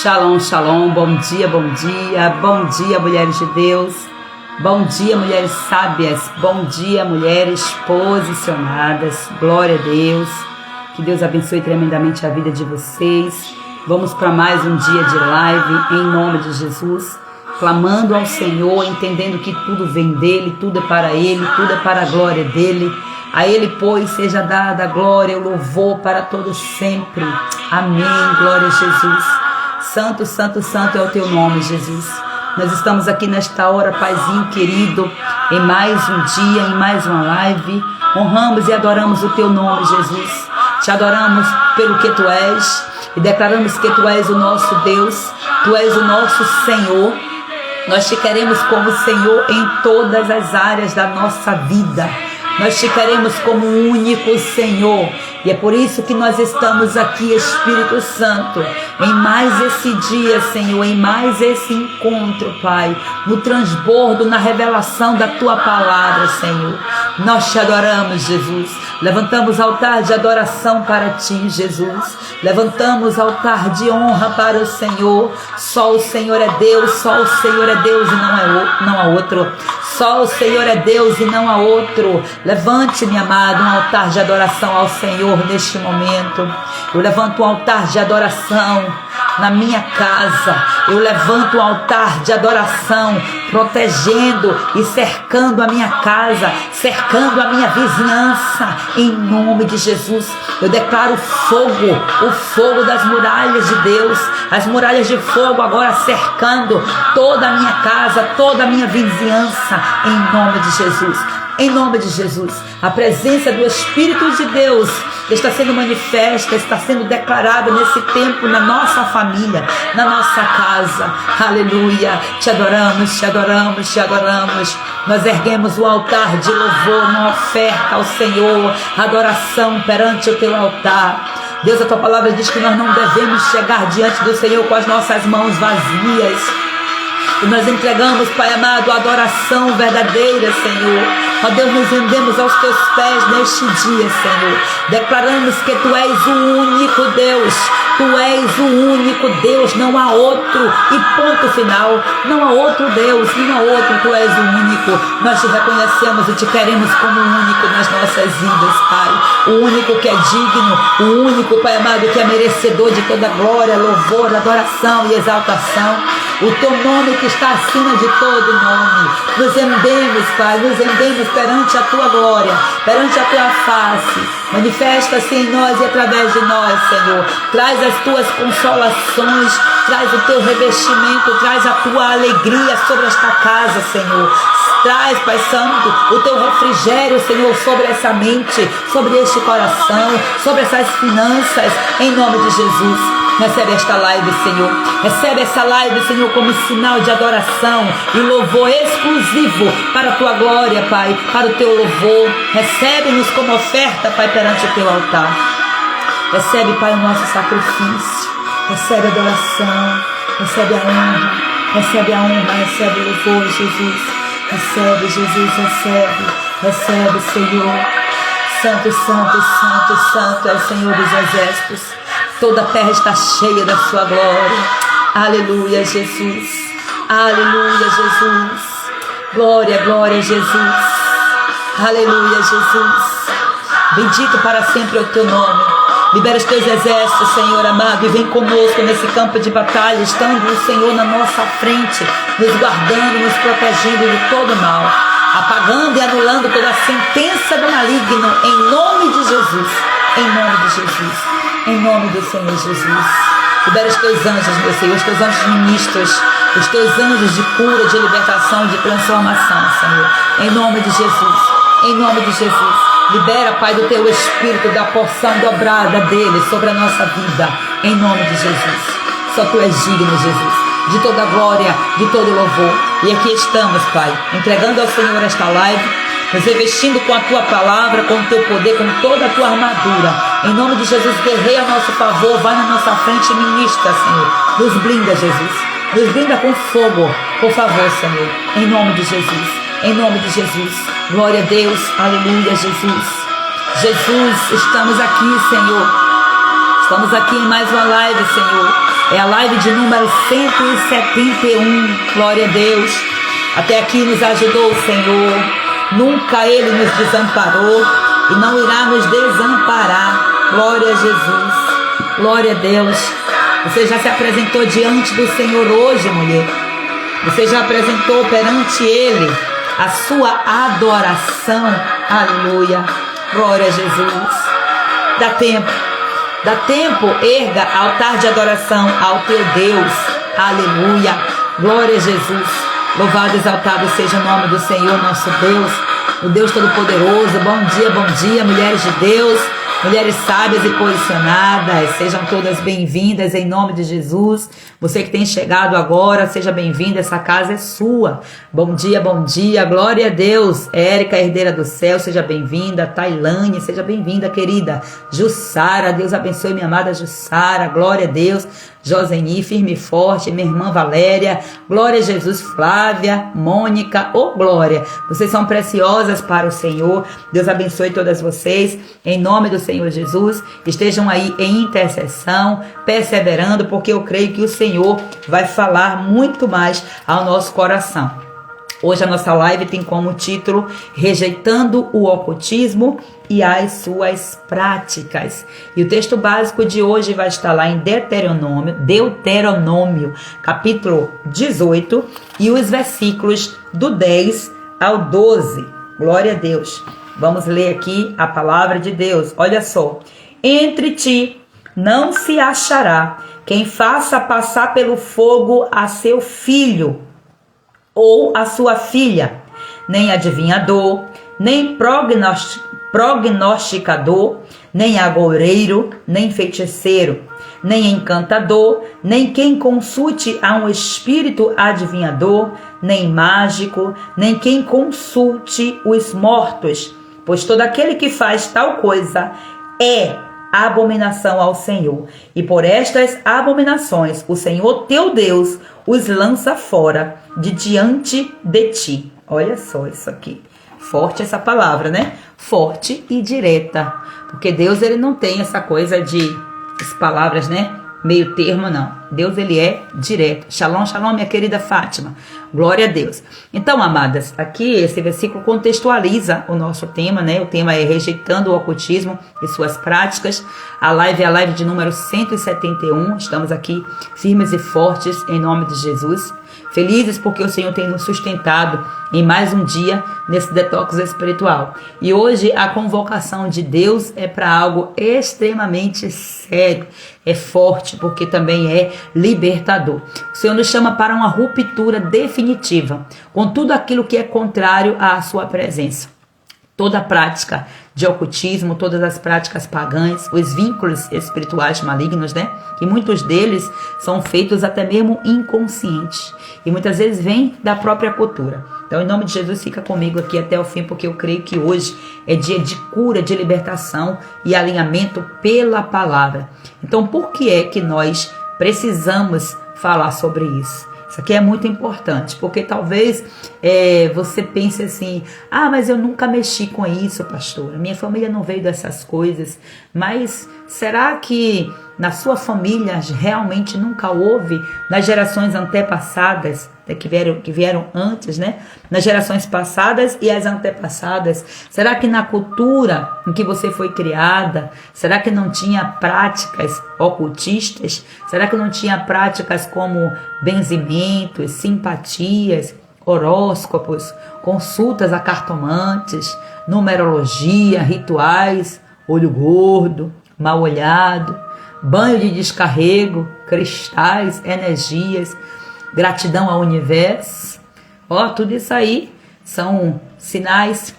Shalom, shalom, bom dia, mulheres de Deus, bom dia, mulheres sábias, bom dia, mulheres posicionadas, glória a Deus, que Deus abençoe tremendamente a vida de vocês. Vamos para mais um dia de live, em nome de Jesus, clamando ao Senhor, entendendo que tudo vem dEle, tudo é para Ele, tudo é para a glória dEle. A Ele, pois, seja dada a glória, o louvor para todos sempre. Amém, glória a Jesus. Santo, santo, santo é o Teu nome, Jesus. Nós estamos aqui nesta hora, Paizinho querido, em mais um dia, em mais uma live. Honramos e adoramos o Teu nome, Jesus. Te adoramos pelo que Tu és e declaramos que Tu és o nosso Deus, Tu és o nosso Senhor. Nós Te queremos como Senhor em todas as áreas da nossa vida. Nós Te queremos como único Senhor. E é por isso que nós estamos aqui, Espírito Santo, em mais esse dia, Senhor, em mais esse encontro, Pai, no transbordo, na revelação da Tua palavra, Senhor. Nós Te adoramos, Jesus. Levantamos altar de adoração para Ti, Jesus. Levantamos altar de honra para o Senhor. Só o Senhor é Deus, só o Senhor é Deus e não há outro. Só o Senhor é Deus e não há outro. Levante, minha amada, um altar de adoração ao Senhor neste momento. Eu levanto um altar de adoração na minha casa. Eu levanto um altar de adoração, protegendo e cercando a minha casa, cercando a minha vizinhança, em nome de Jesus. Eu declaro fogo, o fogo das muralhas de Deus, as muralhas de fogo agora cercando toda a minha casa, toda a minha vizinhança, em nome de Jesus. Em nome de Jesus, a presença do Espírito de Deus está sendo manifesta, está sendo declarada nesse tempo na nossa família, na nossa casa. Aleluia, Te adoramos, Te adoramos, Te adoramos. Nós erguemos o altar de louvor, uma oferta ao Senhor, adoração perante o Teu altar. Deus, a Tua palavra diz que nós não devemos chegar diante do Senhor com as nossas mãos vazias. E nós entregamos, Pai amado, a adoração verdadeira, Senhor. Ó Deus, nos rendemos aos Teus pés neste dia, Senhor. Declaramos que Tu és o único Deus. Tu és o único Deus, não há outro. E ponto final. Não há outro Deus, não há outro. Tu és o único. Nós Te reconhecemos e Te queremos como único nas nossas vidas, Pai. O único que é digno, o único, Pai amado, que é merecedor de toda glória, louvor, adoração e exaltação. O Teu nome que está acima de todo nome. Nos rendemos, Pai, nos rendemos perante a Tua glória, perante a Tua face. Manifesta-se em nós e através de nós, Senhor. Traz as Tuas consolações, traz o Teu revestimento, traz a Tua alegria sobre esta casa, Senhor. Traz, Pai Santo, o Teu refrigério, Senhor, sobre essa mente, sobre este coração, sobre essas finanças, em nome de Jesus. Recebe esta live, Senhor. Recebe essa live, Senhor, como sinal de adoração e louvor exclusivo para a Tua glória, Pai, para o Teu louvor. Recebe-nos como oferta, Pai, perante o Teu altar. Recebe, Pai, o nosso sacrifício. Recebe a adoração. Recebe a honra. Recebe a honra. Recebe o louvor, Jesus. Recebe, Jesus. Recebe. Recebe, Senhor. Santo, santo, santo, santo é o Senhor dos exércitos. Toda a terra está cheia da Sua glória. Aleluia, Jesus. Aleluia, Jesus. Glória, glória, Jesus. Aleluia, Jesus. Bendito para sempre é o Teu nome. Libera os Teus exércitos, Senhor amado, e vem conosco nesse campo de batalha, estando o Senhor na nossa frente, nos guardando, nos protegendo de todo mal, apagando e anulando toda a sentença do maligno, em nome de Jesus. Em nome de Jesus. Em nome do Senhor Jesus. Libera os Teus anjos, meu Senhor, os Teus anjos ministros, os Teus anjos de cura, de libertação, de transformação, Senhor. Em nome de Jesus. Em nome de Jesus. Libera, Pai, do Teu Espírito, da porção dobrada dEle sobre a nossa vida. Em nome de Jesus. Só Tu és digno, Jesus, de toda glória, de todo louvor. E aqui estamos, Pai, entregando ao Senhor esta live, nos revestindo com a Tua palavra, com o Teu poder, com toda a Tua armadura. Em nome de Jesus, guerreia a nosso favor, vai na nossa frente e ministra, Senhor. Nos blinda, Jesus. Nos blinda com fogo, por favor, Senhor. Em nome de Jesus. Em nome de Jesus. Glória a Deus. Aleluia, Jesus. Jesus, estamos aqui, Senhor. Estamos aqui em mais uma live, Senhor. É a live de número 171. Glória a Deus. Até aqui nos ajudou o Senhor. Nunca Ele nos desamparou e não irá nos desamparar. Glória a Jesus. Glória a Deus. Você já se apresentou diante do Senhor hoje, mulher? Você já apresentou perante Ele a sua adoração? Aleluia. Glória a Jesus. Dá tempo. Dá tempo, erga altar de adoração ao teu Deus. Aleluia. Glória a Jesus. Louvado e exaltado seja o nome do Senhor, nosso Deus, o Deus Todo-Poderoso. Bom dia, mulheres de Deus, mulheres sábias e posicionadas. Sejam todas bem-vindas em nome de Jesus. Você que tem chegado agora, seja bem-vinda, essa casa é sua. Bom dia, glória a Deus. Érica, herdeira do céu, seja bem-vinda. Tailane, seja bem-vinda, querida. Jussara, Deus abençoe minha amada Jussara, glória a Deus. Joseni, firme e forte, minha irmã Valéria, glória a Jesus. Flávia, Mônica, glória, vocês são preciosas para o Senhor. Deus abençoe todas vocês, em nome do Senhor Jesus. Estejam aí em intercessão, perseverando, porque eu creio que o Senhor vai falar muito mais ao nosso coração. Hoje a nossa live tem como título Rejeitando o Ocultismo e as suas práticas. E o texto básico de hoje vai estar lá em Deuteronômio, capítulo 18, e os versículos do 10 ao 12. Glória a Deus. Vamos ler aqui a palavra de Deus. Olha só. Entre ti não se achará quem faça passar pelo fogo a seu filho ou a sua filha, nem adivinhador, nem prognosticador, nem agoureiro, nem feiticeiro, nem encantador, nem quem consulte a um espírito adivinhador, nem mágico, nem quem consulte os mortos, pois todo aquele que faz tal coisa é abominação ao Senhor, e por estas abominações o Senhor teu Deus os lança fora de diante de ti. Olha só isso aqui, forte essa palavra, né? Forte e direta, porque Deus, ele não tem essa coisa de as palavras, né? Meio termo, não. Deus, ele é direto. Shalom, shalom, minha querida Fátima. Glória a Deus. Então, amadas, aqui esse versículo contextualiza o nosso tema, né? O tema é Rejeitando o Ocultismo e suas práticas. A live é a live de número 171. Estamos aqui firmes e fortes em nome de Jesus. Felizes porque o Senhor tem nos sustentado em mais um dia nesse detox espiritual. E hoje a convocação de Deus é para algo extremamente sério. É forte porque também é libertador. O Senhor nos chama para uma ruptura definitiva com tudo aquilo que é contrário à sua presença. Toda a prática de ocultismo, todas as práticas pagãs, os vínculos espirituais malignos, né? Que muitos deles são feitos até mesmo inconscientes e muitas vezes vêm da própria cultura. Então, em nome de Jesus, fica comigo aqui até o fim, porque eu creio que hoje é dia de cura, de libertação e alinhamento pela palavra. Então, por que é que nós precisamos falar sobre isso? Isso aqui é muito importante, porque talvez você pense assim, mas eu nunca mexi com isso, pastora, minha família não veio dessas coisas, mas será que na sua família realmente nunca houve, nas gerações antepassadas, que vieram antes, né? Nas gerações passadas e as antepassadas, será que na cultura em que você foi criada, será que não tinha práticas ocultistas? Será que não tinha práticas como benzimentos, simpatias, horóscopos, consultas a cartomantes, numerologia, rituais, olho gordo, mal olhado, banho de descarrego, cristais, energias, gratidão ao universo? Tudo isso aí são sinais,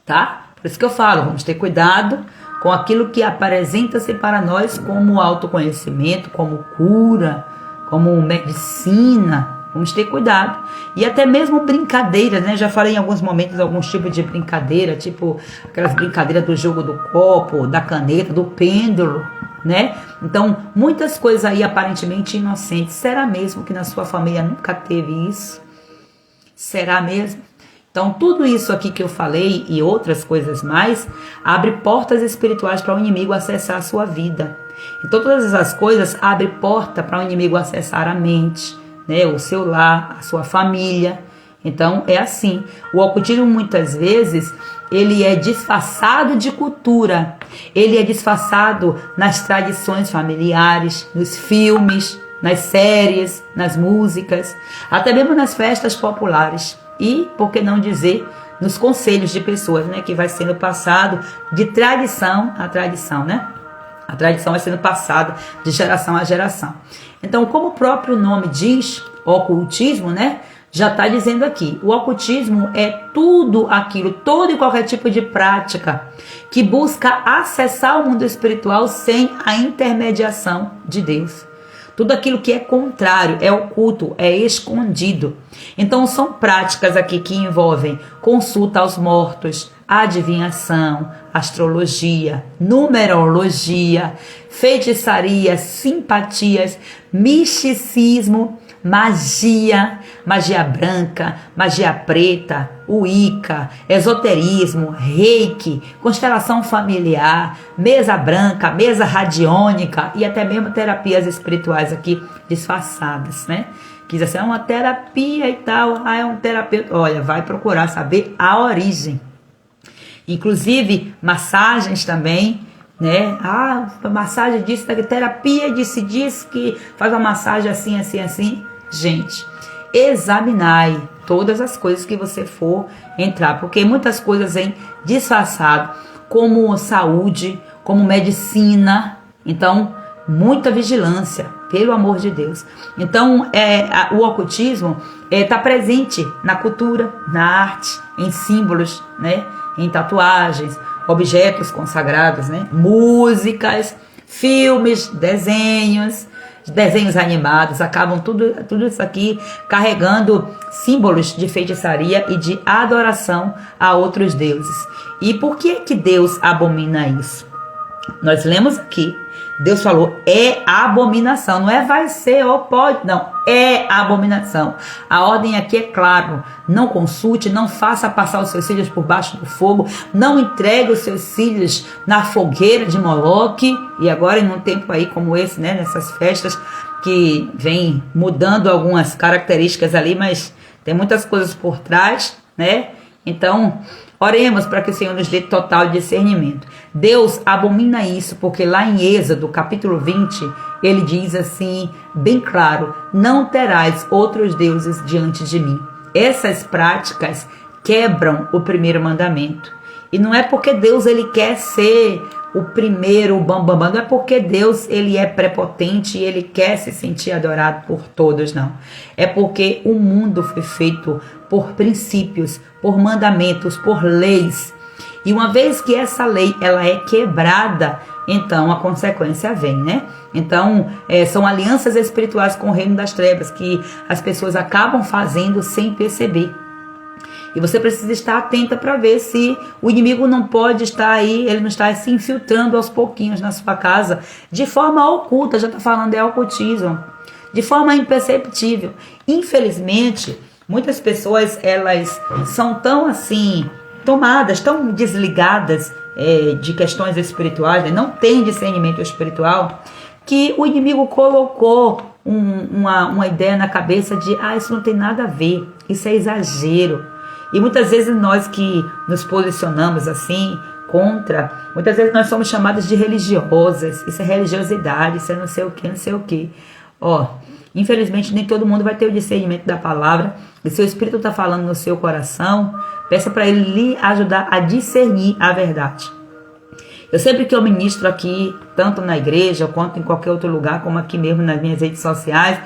tá? Por isso que eu falo, vamos ter cuidado com aquilo que apresenta-se para nós como autoconhecimento, como cura, como medicina. Vamos ter cuidado. E até mesmo brincadeiras, né? Já falei em alguns momentos alguns tipos de brincadeira, tipo aquelas brincadeiras do jogo do copo, da caneta, do pêndulo, né? Então, muitas coisas aí aparentemente inocentes. Será mesmo que na sua família nunca teve isso? Será mesmo? Então, tudo isso aqui que eu falei e outras coisas mais, abre portas espirituais para o inimigo acessar a sua vida. Então todas essas coisas abrem porta para o inimigo acessar a mente, né? O seu lar, a sua família. Então é assim. O ocultismo muitas vezes ele é disfarçado de cultura, ele é disfarçado nas tradições familiares, nos filmes, nas séries, nas músicas, até mesmo nas festas populares e, por que não dizer, nos conselhos de pessoas, né, que vai sendo passado de tradição a tradição, né? A tradição vai sendo passada de geração a geração. Então, como o próprio nome diz, ocultismo, né? Já está dizendo aqui, o ocultismo é tudo aquilo, todo e qualquer tipo de prática que busca acessar o mundo espiritual sem a intermediação de Deus. Tudo aquilo que é contrário, é oculto, é escondido. Então são práticas aqui que envolvem consulta aos mortos, adivinhação, astrologia, numerologia, feitiçaria, simpatias, misticismo, magia, magia branca, magia preta, Wicca, esoterismo, reiki, constelação familiar, mesa branca, mesa radiônica e até mesmo terapias espirituais aqui disfarçadas, né? Quis dizer, é uma terapia e tal, é um terapeuta. Olha, vai procurar saber a origem. Inclusive, massagens também, né? Massagem disso, terapia diz que faz uma massagem assim, assim, assim. Gente, examinai todas as coisas que você for entrar, porque muitas coisas vêm disfarçado, como saúde, como medicina. Então, muita vigilância, pelo amor de Deus. Então, o ocultismo está presente na cultura, na arte, em símbolos, né? Em tatuagens, objetos consagrados, né? Músicas, filmes, desenhos animados, acabam tudo isso aqui carregando símbolos de feitiçaria e de adoração a outros deuses. E por que Deus abomina isso? Nós lemos aqui, Deus falou, é abominação, não é vai ser ou pode, não, é abominação. A ordem aqui é claro, não consulte, não faça passar os seus filhos por baixo do fogo, não entregue os seus filhos na fogueira de Moloque. E agora em um tempo aí como esse, né, nessas festas que vem mudando algumas características ali, mas tem muitas coisas por trás, né? Então, oremos para que o Senhor nos dê total discernimento. Deus abomina isso, porque lá em Êxodo, capítulo 20, ele diz assim, bem claro, não terás outros deuses diante de mim. Essas práticas quebram o primeiro mandamento. E não é porque Deus ele quer ser o primeiro, o bambambam, não é porque Deus ele é prepotente e ele quer se sentir adorado por todos, não. É porque o mundo foi feito por princípios, por mandamentos, por leis. E uma vez que essa lei ela é quebrada, então a consequência vem, né? Então são alianças espirituais com o reino das trevas que as pessoas acabam fazendo sem perceber. E você precisa estar atenta para ver se o inimigo não pode estar aí, ele não está se infiltrando aos pouquinhos na sua casa, de forma oculta, já está falando de ocultismo, de forma imperceptível. Infelizmente, muitas pessoas, elas são tão assim, tomadas, tão desligadas de questões espirituais, né? Não tem discernimento espiritual, que o inimigo colocou uma ideia na cabeça de, isso não tem nada a ver, isso é exagero. E muitas vezes nós que nos posicionamos assim, contra, muitas vezes nós somos chamadas de religiosas, isso é religiosidade, isso é não sei o que, não sei o que. Infelizmente nem todo mundo vai ter o discernimento da palavra, e se o Espírito está falando no seu coração, peça para ele lhe ajudar a discernir a verdade. Eu sempre que eu ministro aqui, tanto na igreja quanto em qualquer outro lugar, como aqui mesmo nas minhas redes sociais,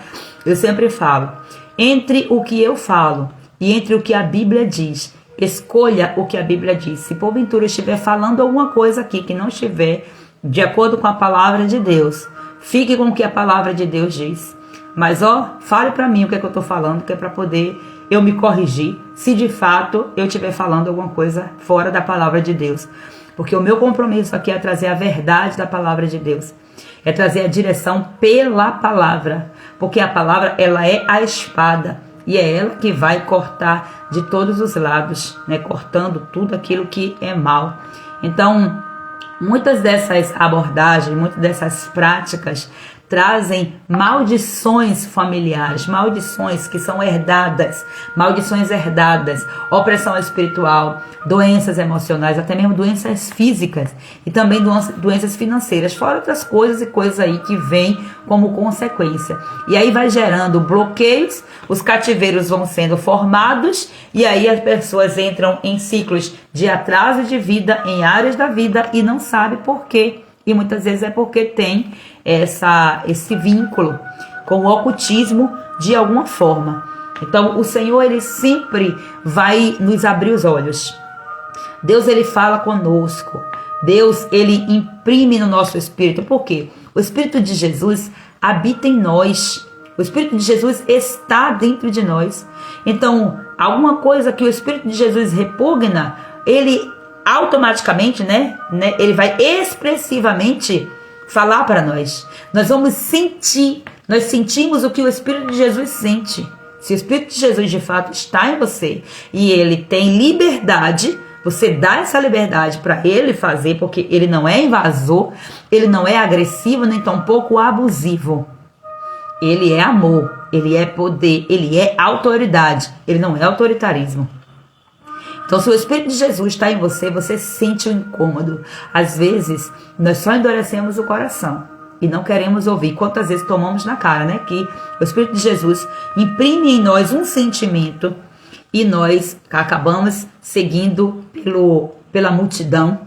eu sempre falo, entre o que eu falo e entre o que a Bíblia diz, escolha o que a Bíblia diz. Se porventura eu estiver falando alguma coisa aqui que não estiver de acordo com a palavra de Deus, fique com o que a palavra de Deus diz. Mas fale para mim o que é que eu estou falando, que é para poder eu me corrigir, se de fato eu estiver falando alguma coisa fora da palavra de Deus. Porque o meu compromisso aqui é trazer a verdade da palavra de Deus. É trazer a direção pela palavra. Porque a palavra, ela é a espada. E é ela que vai cortar de todos os lados, né? Cortando tudo aquilo que é mal. Então, Muitas dessas abordagens, muitas dessas práticas trazem maldições familiares, maldições que são herdadas, opressão espiritual, doenças emocionais, até mesmo doenças físicas e também doenças financeiras, fora outras coisas e coisas aí que vêm como consequência. E aí vai gerando bloqueios, os cativeiros vão sendo formados e aí as pessoas entram em ciclos de atraso de vida em áreas da vida e não sabem por quê. E muitas vezes é porque tem esse vínculo com o ocultismo de alguma forma. Então o Senhor, ele sempre vai nos abrir os olhos. Deus, ele fala conosco. Deus, ele imprime no nosso espírito. Por quê? O Espírito de Jesus habita em nós. O Espírito de Jesus está dentro de nós. Então, alguma coisa que o Espírito de Jesus repugna, ele automaticamente, ele vai expressivamente falar para nós. Nós vamos sentir, nós sentimos o que o Espírito de Jesus sente. Se o Espírito de Jesus de fato está em você e ele tem liberdade, você dá essa liberdade para ele fazer, porque ele não é invasor, ele não é agressivo, nem tampouco abusivo. Ele é amor, ele é poder, ele é autoridade, ele não é autoritarismo. Então, se o Espírito de Jesus está em você, você sente o incômodo. Às vezes, nós só endurecemos o coração e não queremos ouvir. Quantas vezes tomamos na cara, que o Espírito de Jesus imprime em nós um sentimento e nós acabamos seguindo pela multidão,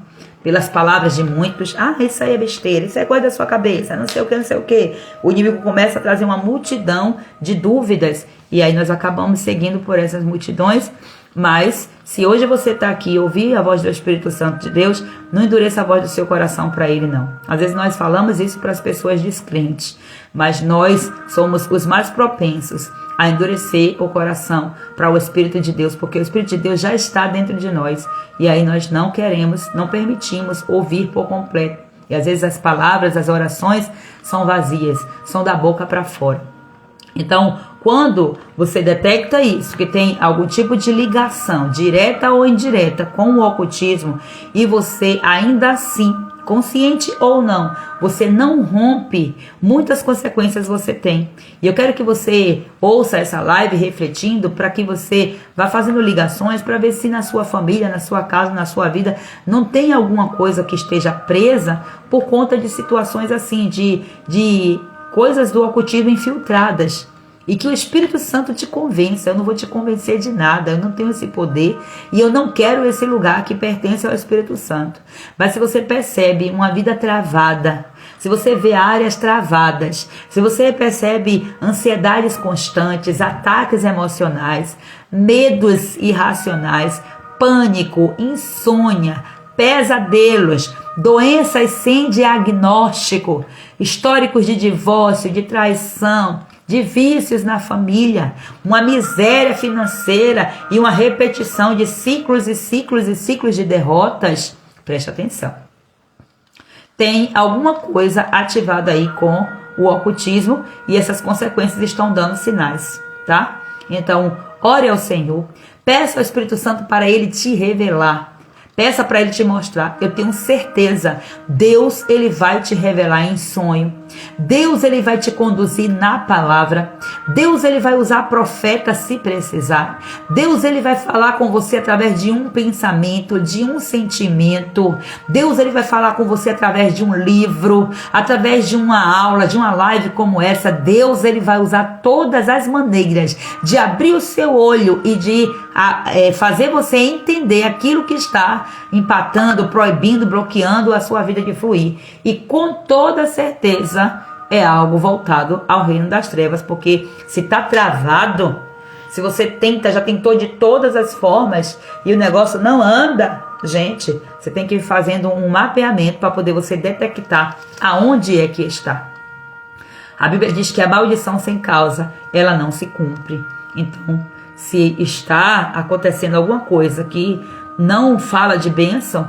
pelas palavras de muitos. Ah, isso aí é besteira, isso é coisa da sua cabeça, não sei o que, não sei o que. O inimigo começa a trazer uma multidão de dúvidas e aí nós acabamos seguindo por essas multidões. Mas, se hoje você está aqui e ouvir a voz do Espírito Santo de Deus, não endureça a voz do seu coração para ele, não. Às vezes nós falamos isso para as pessoas descrentes, mas nós somos os mais propensos a endurecer o coração para o Espírito de Deus, porque o Espírito de Deus já está dentro de nós, e aí nós não queremos, não permitimos ouvir por completo. E às vezes as palavras, as orações são vazias, são da boca para fora. Então, quando você detecta isso, que tem algum tipo de ligação, direta ou indireta, com o ocultismo, e você ainda assim, consciente ou não, você não rompe, muitas consequências você tem. E eu quero que você ouça essa live refletindo, para que você vá fazendo ligações, para ver se na sua família, na sua casa, na sua vida, não tem alguma coisa que esteja presa por conta de situações assim, de coisas do ocultismo infiltradas. E que o Espírito Santo te convença. Eu não vou te convencer de nada, eu não tenho esse poder e eu não quero esse lugar que pertence ao Espírito Santo. Mas se você percebe uma vida travada, se você vê áreas travadas, se você percebe ansiedades constantes, ataques emocionais, medos irracionais, pânico, insônia, pesadelos, doenças sem diagnóstico, históricos de divórcio, de traição, de vícios na família, uma miséria financeira e uma repetição de ciclos e ciclos e ciclos de derrotas, preste atenção. Tem alguma coisa ativada aí com o ocultismo e essas consequências estão dando sinais, tá? Então, ore ao Senhor, peça ao Espírito Santo para ele te revelar. Peça para ele te mostrar. Eu tenho certeza, Deus, ele vai te revelar em sonho. Deus, ele vai te conduzir na palavra. Deus, ele vai usar profeta se precisar. Deus, ele vai falar com você através de um pensamento, de um sentimento. Deus, ele vai falar com você através de um livro, através de uma aula, de uma live como essa. Deus, ele vai usar todas as maneiras de abrir o seu olho e de fazer você entender aquilo que está empatando, proibindo, bloqueando a sua vida de fluir. E com toda certeza é algo voltado ao reino das trevas, porque se está travado, se você já tentou de todas as formas e o negócio não anda, gente, você tem que ir fazendo um mapeamento para poder você detectar aonde é que está. A Bíblia diz que a maldição sem causa, ela não se cumpre. Então, se está acontecendo alguma coisa que não fala de bênção,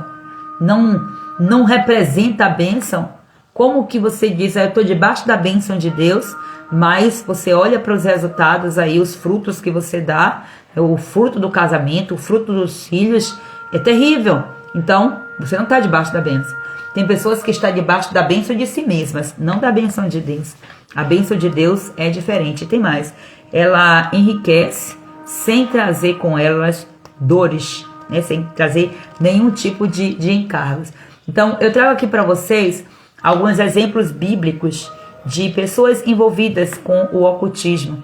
não representa a bênção, como que você diz, eu estou debaixo da bênção de Deus, mas você olha para os resultados aí, os frutos que você dá, o fruto do casamento, o fruto dos filhos, é terrível. Então, você não está debaixo da bênção. Tem pessoas que estão debaixo da bênção de si mesmas, não da bênção de Deus. A bênção de Deus é diferente. Tem mais, ela enriquece sem trazer com elas dores, né? Sem trazer nenhum tipo de encargos. Então, eu trago aqui para vocês alguns exemplos bíblicos de pessoas envolvidas com o ocultismo.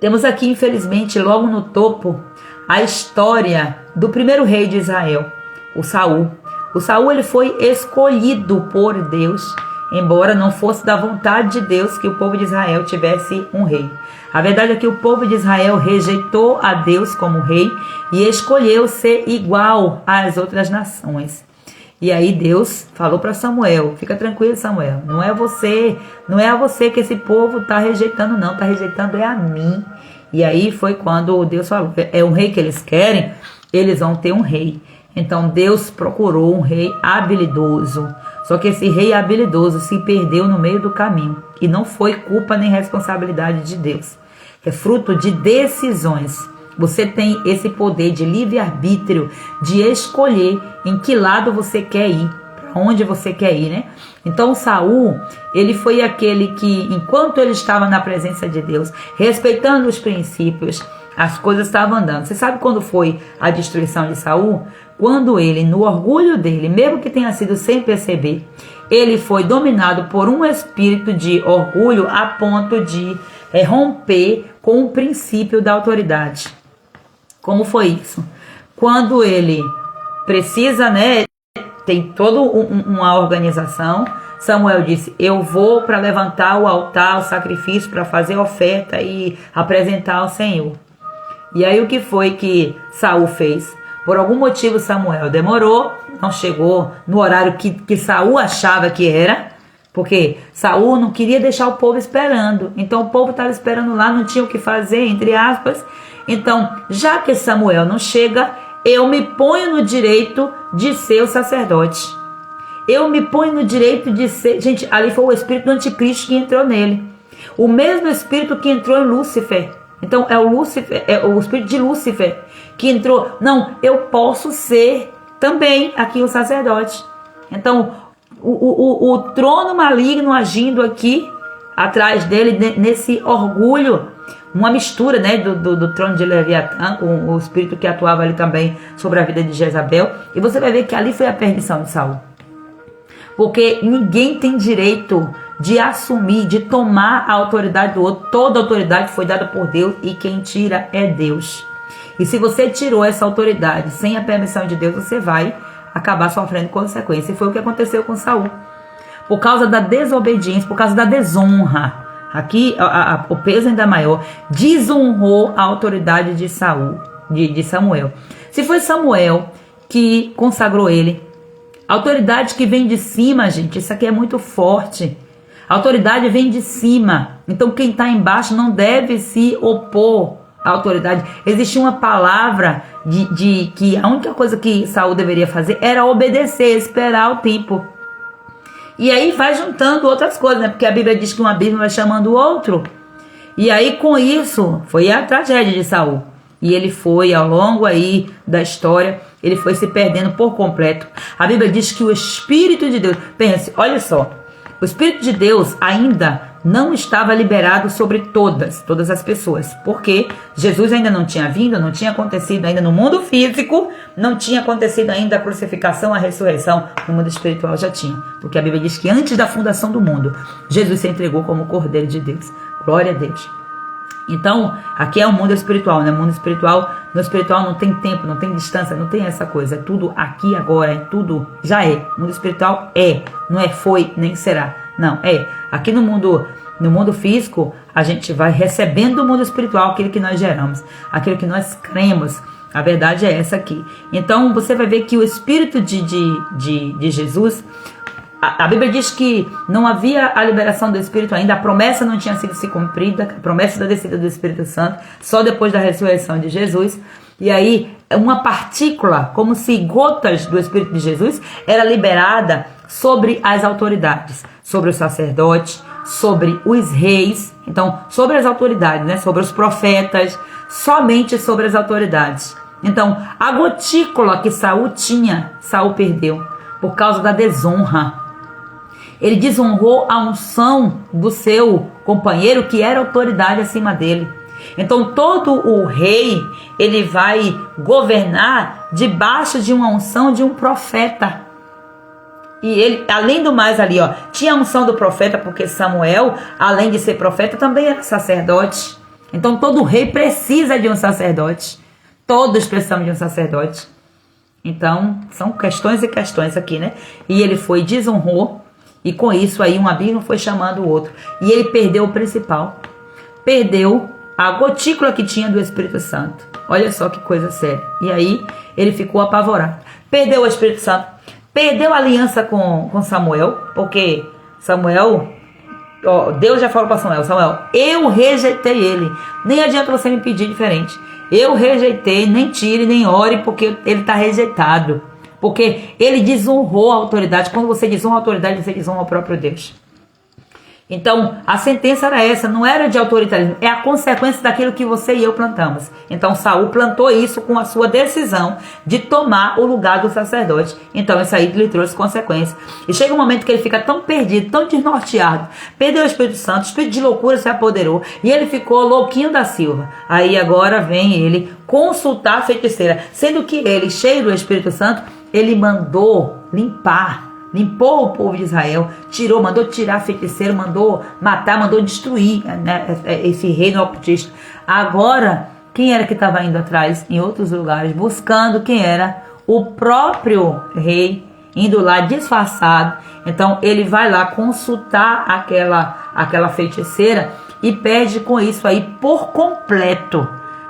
Temos aqui, infelizmente, logo no topo, a história do primeiro rei de Israel, o Saul. O Saul, ele foi escolhido por Deus, embora não fosse da vontade de Deus que o povo de Israel tivesse um rei. A verdade é que o povo de Israel rejeitou a Deus como rei e escolheu ser igual às outras nações. E aí Deus falou para Samuel: fica tranquilo, Samuel, não é a você que esse povo está rejeitando, não, está rejeitando é a mim. E aí foi quando Deus falou: é um rei que eles querem, eles vão ter um rei. Então Deus procurou um rei habilidoso. Só que esse rei habilidoso se perdeu no meio do caminho. E não foi culpa nem responsabilidade de Deus. É fruto de decisões. Você tem esse poder de livre-arbítrio, de escolher em que lado você quer ir, para onde você quer ir, né? Então Saul, ele foi aquele que, enquanto ele estava na presença de Deus, respeitando os princípios, as coisas estavam andando. Você sabe quando foi a destruição de Saul? Quando ele, no orgulho dele, mesmo que tenha sido sem perceber, ele foi dominado por um espírito de orgulho a ponto de romper com o princípio da autoridade. Como foi isso? Quando ele precisa, né, tem toda uma organização, Samuel disse: eu vou para levantar o altar, o sacrifício, para fazer oferta e apresentar ao Senhor. E aí o que foi que Saul fez? Por algum motivo Samuel demorou, não chegou no horário que Saul achava que era, porque Saul não queria deixar o povo esperando. Então o povo estava esperando lá, não tinha o que fazer, entre aspas. Então, já que Samuel não chega, eu me ponho no direito de ser o sacerdote. Eu me ponho no direito de ser... Gente, ali foi o espírito do anticristo que entrou nele. O mesmo espírito que entrou em Lúcifer. Então, é o espírito de Lúcifer que entrou. Não, eu posso ser também aqui o sacerdote. Então, o trono maligno agindo aqui, atrás dele, nesse orgulho, uma mistura, né, do trono de Leviatã com o espírito que atuava ali também sobre a vida de Jezabel. E você vai ver que ali foi a perdição de Saul. Porque ninguém tem direito de assumir, de tomar a autoridade do outro. Toda autoridade foi dada por Deus e quem tira é Deus. E se você tirou essa autoridade sem a permissão de Deus, você vai acabar sofrendo consequências. E foi o que aconteceu com Saul. Por causa da desobediência, por causa da desonra. Aqui o peso ainda maior. Desonrou a autoridade de Samuel. Se foi Samuel que consagrou ele, a autoridade que vem de cima, gente, isso aqui é muito forte. A autoridade vem de cima. Então quem está embaixo não deve se opor à autoridade. Existia uma palavra de que a única coisa que Saul deveria fazer era obedecer, esperar o tempo. E aí vai juntando outras coisas, né? Porque a Bíblia diz que uma Bíblia vai chamando o outro. E aí com isso foi a tragédia de Saul. E ele foi, ao longo aí da história, ele foi se perdendo por completo. A Bíblia diz que o Espírito de Deus... Pense, olha só. O Espírito de Deus ainda não estava liberado sobre todas as pessoas. Porque Jesus ainda não tinha vindo, não tinha acontecido ainda no mundo físico, não tinha acontecido ainda a crucificação, a ressurreição. No mundo espiritual já tinha. Porque a Bíblia diz que antes da fundação do mundo, Jesus se entregou como Cordeiro de Deus. Glória a Deus. Então, aqui é o mundo espiritual, né? No espiritual não tem tempo, não tem distância, não tem essa coisa. É tudo aqui, agora, é tudo, já é. O mundo espiritual é, não é foi, nem será. Não, é. Aqui no mundo físico, a gente vai recebendo do mundo espiritual aquilo que nós geramos, aquilo que nós cremos. A verdade é essa aqui. Então, você vai ver que o Espírito de Jesus... A Bíblia diz que não havia a liberação do Espírito ainda, a promessa não tinha sido se cumprida, a promessa da descida do Espírito Santo, só depois da ressurreição de Jesus. E aí, uma partícula, como se gotas do Espírito de Jesus, era liberada sobre as autoridades, sobre os sacerdotes, sobre os reis, então, sobre as autoridades, né? Sobre os profetas, somente sobre as autoridades. Então, a gotícula que Saul tinha, Saul perdeu. por causa da desonra. Ele desonrou a unção do seu companheiro, que era autoridade acima dele. Então todo o rei, ele vai governar debaixo de uma unção de um profeta. E ele, além do mais ali, ó, tinha a unção do profeta, porque Samuel, além de ser profeta, também era sacerdote. Então todo rei precisa de um sacerdote. Todos precisamos de um sacerdote. Então, são questões e questões aqui, né? E ele foi, desonrou, e com isso aí um abismo foi chamando o outro. E ele perdeu o principal. Perdeu a gotícula que tinha do Espírito Santo. Olha só que coisa séria. E aí ele ficou apavorado. Perdeu o Espírito Santo. Perdeu a aliança com Samuel, porque Samuel, ó, Deus já falou para Samuel, eu rejeitei ele. Nem adianta você me pedir diferente. Eu rejeitei, nem tire, nem ore, porque ele está rejeitado. Porque ele desonrou a autoridade. Quando você desonra a autoridade, você desonra o próprio Deus. Então, a sentença era essa, não era de autoritarismo, é a consequência daquilo que você e eu plantamos. Então, Saul plantou isso com a sua decisão de tomar o lugar do sacerdote. Então, isso aí lhe trouxe consequência. E chega um momento que ele fica tão perdido, tão desnorteado, perdeu o Espírito Santo, o espírito de loucura se apoderou, e ele ficou louquinho da Silva. Aí agora vem ele consultar a feiticeira, sendo que ele, cheio do Espírito Santo, ele mandou limpou o povo de Israel, mandou tirar a feiticeira, mandou matar, mandou destruir, né, esse reino ocultista. Agora, quem era que estava indo atrás em outros lugares, buscando quem era? O próprio rei, indo lá disfarçado. Então ele vai lá consultar aquela feiticeira e perde com isso aí por completo.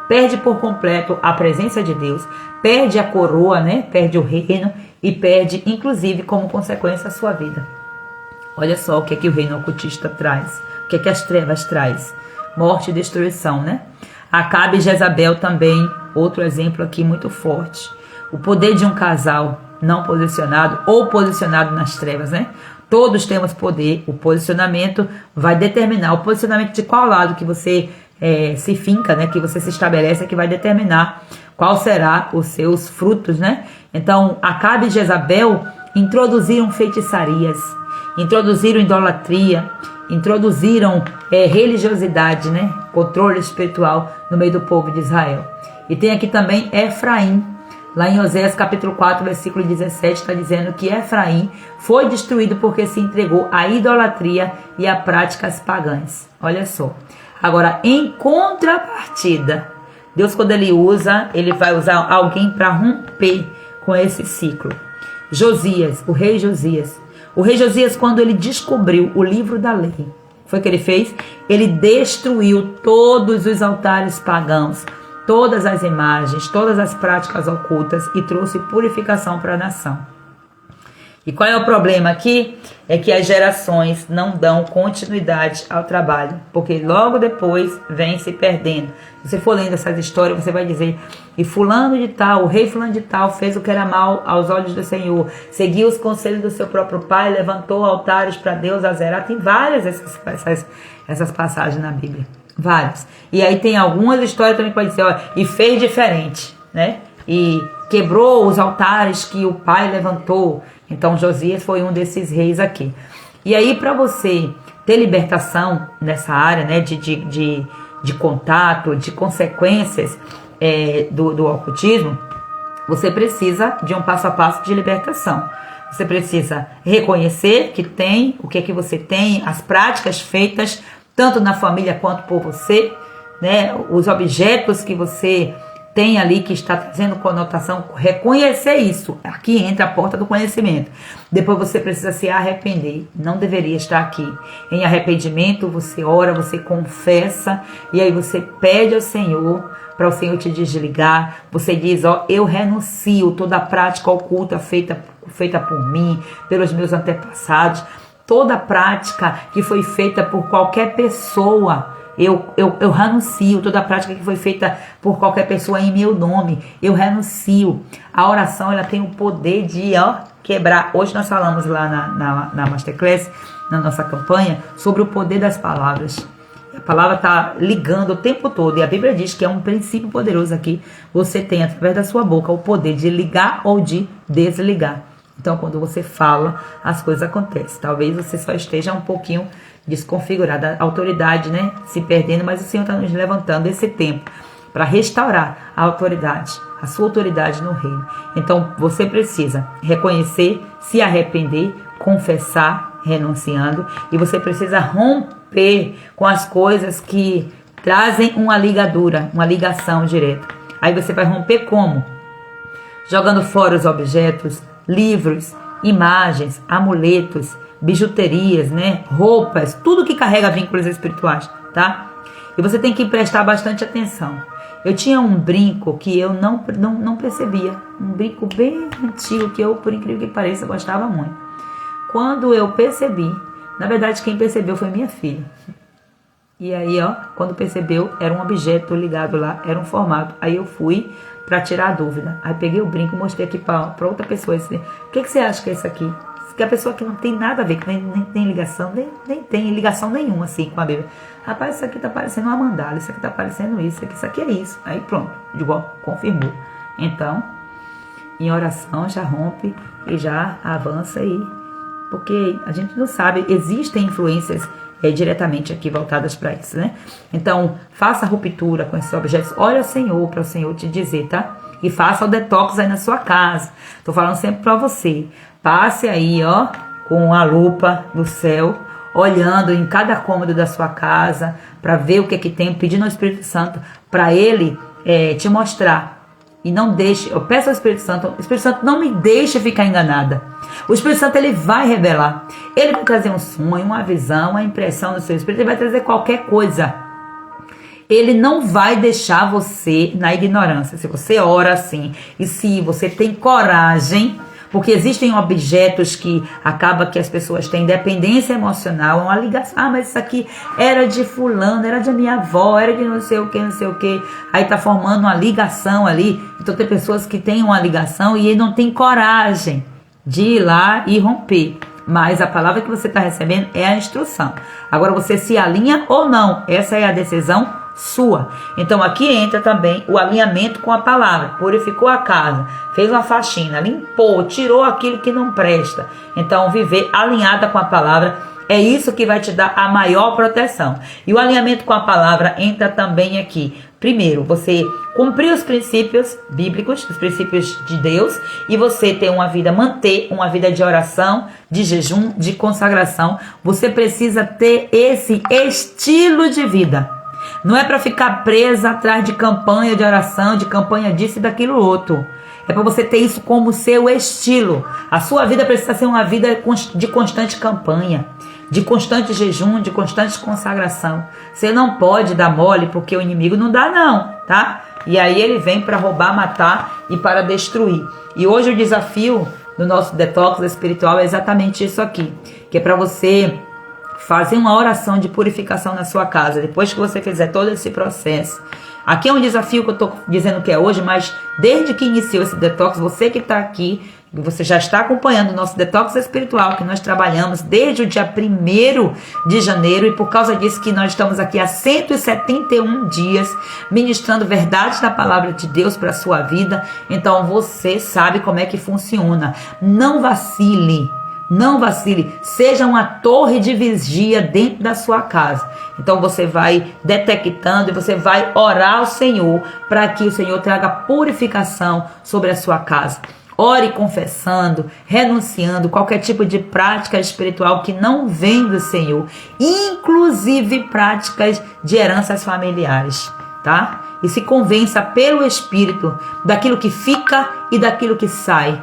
Perde por completo a presença de Deus, perde a coroa, né? Perde o reino e perde, inclusive, como consequência, a sua vida. Olha só o que é que o reino ocultista traz, o que é que as trevas traz. Morte e destruição, né? Acabe e Jezabel também, outro exemplo aqui muito forte. O poder de um casal não posicionado ou posicionado nas trevas, né? Todos temos poder, o posicionamento vai determinar, o posicionamento de qual lado que você se finca, né, que você se estabelece, é que vai determinar qual será os seus frutos, né? Então, Acabe e Jezabel introduziram feitiçarias, introduziram idolatria, introduziram religiosidade, né? Controle espiritual no meio do povo de Israel. E tem aqui também Efraim, lá em Oséias capítulo 4, versículo 17, está dizendo que Efraim foi destruído porque se entregou à idolatria e a práticas pagãs. Olha só. Agora, em contrapartida, Deus, quando ele usa, ele vai usar alguém para romper com esse ciclo. Josias, o rei Josias. O rei Josias, quando ele descobriu o livro da lei, foi o que ele fez? Ele destruiu todos os altares pagãos, todas as imagens, todas as práticas ocultas e trouxe purificação para a nação. E qual é o problema aqui? É que as gerações não dão continuidade ao trabalho, porque logo depois vem se perdendo. Se você for lendo essas histórias, você vai dizer, e fulano de tal, o rei fulano de tal, fez o que era mal aos olhos do Senhor, seguiu os conselhos do seu próprio pai, levantou altares para Deus Azerá. Tem várias essas passagens na Bíblia, várias. E aí tem algumas histórias também que pode dizer, ó, e fez diferente, né? E quebrou os altares que o pai levantou. Então Josias foi um desses reis aqui. E aí, para você ter libertação nessa área, né, de contato, de consequências do ocultismo, você precisa de um passo a passo de libertação. Você precisa reconhecer que tem, o que é que você tem, as práticas feitas, tanto na família quanto por você, né, os objetos que você tem ali que está trazendo conotação, reconhecer isso. Aqui entra a porta do conhecimento. Depois você precisa se arrepender. Não deveria estar aqui. Em arrependimento, você ora, você confessa, e aí você pede ao Senhor, para o Senhor te desligar. Você diz, ó, eu renuncio toda a prática oculta feita por mim, pelos meus antepassados, toda a prática que foi feita por qualquer pessoa. Eu renuncio toda a prática que foi feita por qualquer pessoa em meu nome. Eu renuncio. A oração, ela tem o poder de quebrar. Hoje nós falamos lá na Masterclass, na nossa campanha, sobre o poder das palavras. A palavra está ligando o tempo todo. E a Bíblia diz que é um princípio poderoso aqui. Você tem, através da sua boca, o poder de ligar ou de desligar. Então, quando você fala, as coisas acontecem. Talvez você só esteja um pouquinho desconfigurada, a autoridade, né, se perdendo, mas o Senhor está nos levantando esse tempo para restaurar a autoridade, a sua autoridade no reino. Então, você precisa reconhecer, se arrepender, confessar, renunciando, e você precisa romper com as coisas que trazem uma ligadura, uma ligação direta. Aí você vai romper como? Jogando fora os objetos, livros, imagens, amuletos, bijuterias, né, roupas, tudo que carrega vínculos espirituais, tá? E você tem que prestar bastante atenção. Eu tinha um brinco que eu não percebia, um brinco bem antigo que eu, por incrível que pareça, gostava muito. Quando eu percebi, na verdade quem percebeu foi minha filha. E aí, ó, quando percebeu, era um objeto ligado lá, era um formato. Aí eu fui para tirar a dúvida. Aí peguei o brinco, mostrei aqui para outra pessoa e disse: o que você acha que é isso aqui? Que a pessoa que não tem nada a ver, que nem tem ligação, nem tem ligação nenhuma assim com a Bíblia. Rapaz, isso aqui tá parecendo uma mandala, isso aqui tá parecendo isso aqui é isso. Aí pronto, igual, confirmou. Então, em oração já rompe e já avança aí. Porque a gente não sabe, existem influências diretamente aqui voltadas para isso, né? Então, faça a ruptura com esses objetos. Olha o Senhor, para o Senhor te dizer, tá? E faça o detox aí na sua casa. Tô falando sempre para você. Passe aí, ó, com a lupa do céu, olhando em cada cômodo da sua casa, para ver o que é que tem, pedindo ao Espírito Santo para ele te mostrar. E não deixe, eu peço ao Espírito Santo não me deixe ficar enganada. O Espírito Santo, ele vai revelar. Ele vai trazer um sonho, uma visão, uma impressão no seu espírito, ele vai trazer qualquer coisa. Ele não vai deixar você na ignorância. Se você ora assim, e se você tem coragem, porque existem objetos que acaba que as pessoas têm dependência emocional, uma ligação. Ah, mas isso aqui era de fulano, era de minha avó, era de não sei o que. Aí tá formando uma ligação ali. Então tem pessoas que têm uma ligação e não tem coragem de ir lá e romper. Mas a palavra que você está recebendo é a instrução. Agora você se alinha ou não. Essa é a decisão sua. Então aqui entra também o alinhamento com a palavra. Purificou a casa, fez uma faxina, limpou, tirou aquilo que não presta. Então viver alinhada com a palavra é isso que vai te dar a maior proteção. E o alinhamento com a palavra entra também aqui. Primeiro, você cumprir os princípios bíblicos, os princípios de Deus, e você ter manter uma vida de oração, de jejum, de consagração. Você precisa ter esse estilo de vida. Não é para ficar presa atrás de campanha de oração, de campanha disso e daquilo outro. É para você ter isso como seu estilo. A sua vida precisa ser uma vida de constante campanha, de constante jejum, de constante consagração. Você não pode dar mole porque o inimigo não dá não, tá? E aí ele vem para roubar, matar e para destruir. E hoje o desafio do nosso detox espiritual é exatamente isso aqui, que é para você fazer uma oração de purificação na sua casa, depois que você fizer todo esse processo. Aqui é um desafio que eu estou dizendo que é hoje, mas desde que iniciou esse detox, você que está aqui, você já está acompanhando o nosso detox espiritual, que nós trabalhamos desde o dia 1º de janeiro, e por causa disso que nós estamos aqui há 171 dias, ministrando verdades da palavra de Deus para a sua vida. Então você sabe como é que funciona. Não vacile. Não vacile, seja uma torre de vigia dentro da sua casa. Então você vai detectando e você vai orar ao Senhor para que o Senhor traga purificação sobre a sua casa. Ore confessando, renunciando qualquer tipo de prática espiritual que não vem do Senhor, inclusive práticas de heranças familiares, tá? E se convença pelo Espírito daquilo que fica e daquilo que sai.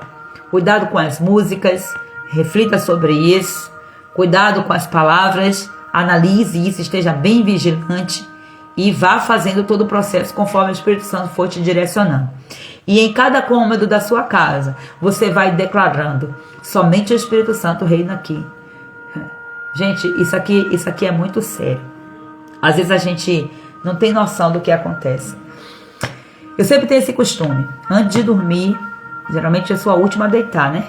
Cuidado com as músicas. Reflita sobre isso, cuidado com as palavras, analise isso, esteja bem vigilante e vá fazendo todo o processo conforme o Espírito Santo for te direcionando. E em cada cômodo da sua casa, você vai declarando: somente o Espírito Santo reina aqui. Gente, isso aqui é muito sério. Às vezes a gente não tem noção do que acontece. Eu sempre tenho esse costume, antes de dormir, geralmente eu sou a última a deitar, né?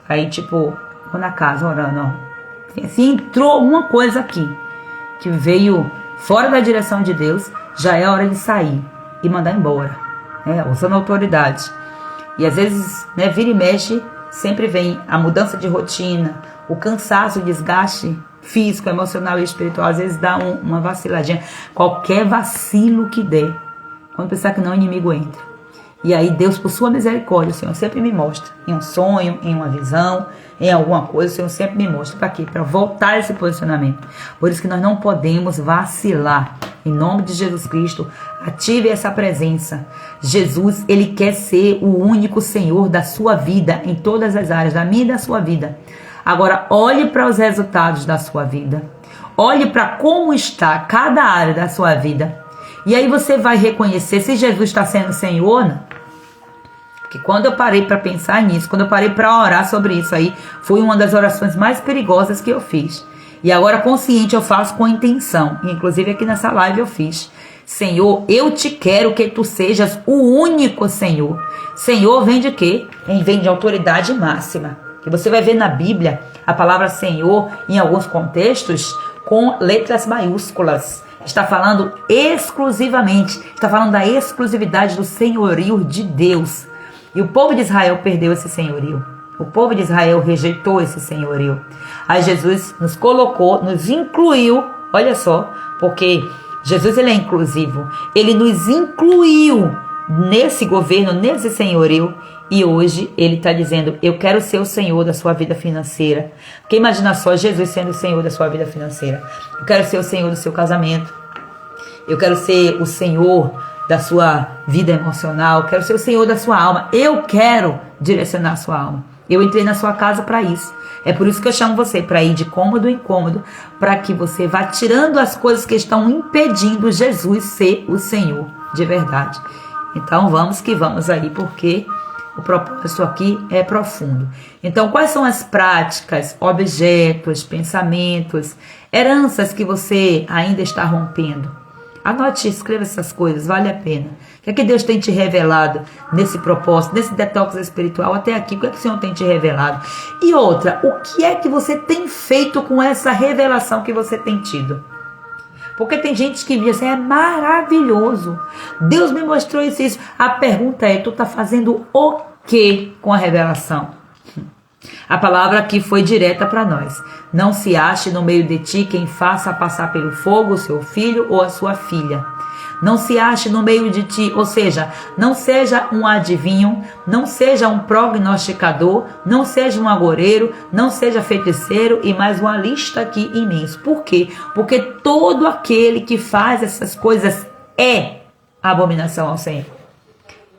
Aí, tipo, vou na casa orando, ó. Se entrou uma coisa aqui que veio fora da direção de Deus, já é hora de sair e mandar embora, né? Usando autoridade. E às vezes, né, vira e mexe, sempre vem a mudança de rotina, o cansaço, o desgaste físico, emocional e espiritual, às vezes dá uma vaciladinha. Qualquer vacilo que der, quando pensar que não, o inimigo entra. E aí Deus, por sua misericórdia, o Senhor sempre me mostra, em um sonho, em uma visão, em alguma coisa, o Senhor sempre me mostra. Para quê? Para voltar a esse posicionamento. Por isso que nós não podemos vacilar. Em nome de Jesus Cristo, ative essa presença. Jesus, Ele quer ser o único Senhor da sua vida, em todas as áreas, da minha e da sua vida. Agora, olhe para os resultados da sua vida. Olhe para como está cada área da sua vida. E aí você vai reconhecer se Jesus está sendo Senhor, né? Porque quando eu parei para pensar nisso, quando eu parei para orar sobre isso aí, foi uma das orações mais perigosas que eu fiz. E agora consciente eu faço com intenção. Inclusive aqui nessa live eu fiz. Senhor, eu te quero que tu sejas o único Senhor. Senhor vem de quê? Vem de autoridade máxima. Que você vai ver na Bíblia a palavra Senhor em alguns contextos com letras maiúsculas. Está falando exclusivamente, está falando da exclusividade do senhorio de Deus. E o povo de Israel perdeu esse senhorio. O povo de Israel rejeitou esse senhorio. Aí Jesus nos colocou, nos incluiu, olha só, porque Jesus ele é inclusivo. Ele nos incluiu nesse governo, nesse senhorio. E hoje ele está dizendo, eu quero ser o Senhor da sua vida financeira. Porque imagina só, Jesus sendo o Senhor da sua vida financeira. Eu quero ser o Senhor do seu casamento. Eu quero ser o Senhor da sua vida emocional. Eu quero ser o Senhor da sua alma. Eu quero direcionar a sua alma. Eu entrei na sua casa para isso. É por isso que eu chamo você para ir de cômodo em cômodo, para que você vá tirando as coisas que estão impedindo Jesus ser o Senhor de verdade. Então vamos que vamos aí, porque o propósito aqui é profundo. Então, quais são as práticas, objetos, pensamentos, heranças que você ainda está rompendo? Anote, escreva essas coisas, vale a pena. O que é que Deus tem te revelado nesse propósito, nesse detox espiritual até aqui? O que é que o Senhor tem te revelado? E outra, o que é que você tem feito com essa revelação que você tem tido? Porque tem gente que diz assim, é maravilhoso. Deus me mostrou isso. A pergunta é, tu está fazendo o que com a revelação? A palavra aqui foi direta para nós. Não se ache no meio de ti quem faça passar pelo fogo o seu filho ou a sua filha. Não se ache no meio de ti, ou seja, não seja um adivinho, não seja um prognosticador, não seja um agoureiro, não seja feiticeiro e mais uma lista aqui imensa. Por quê? Porque todo aquele que faz essas coisas é abominação ao Senhor.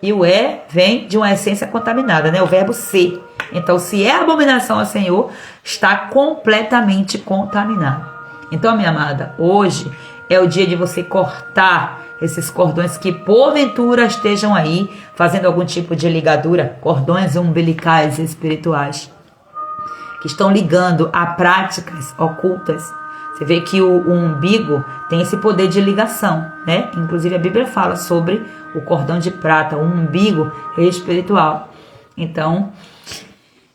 E o vem de uma essência contaminada, né? O verbo ser. Então, se é abominação ao Senhor, está completamente contaminado. Então, minha amada, hoje é o dia de você cortar esses cordões que porventura estejam aí fazendo algum tipo de ligadura, cordões umbilicais espirituais, que estão ligando a práticas ocultas. Você vê que o umbigo tem esse poder de ligação, né? Inclusive a Bíblia fala sobre o cordão de prata, o umbigo espiritual. Então,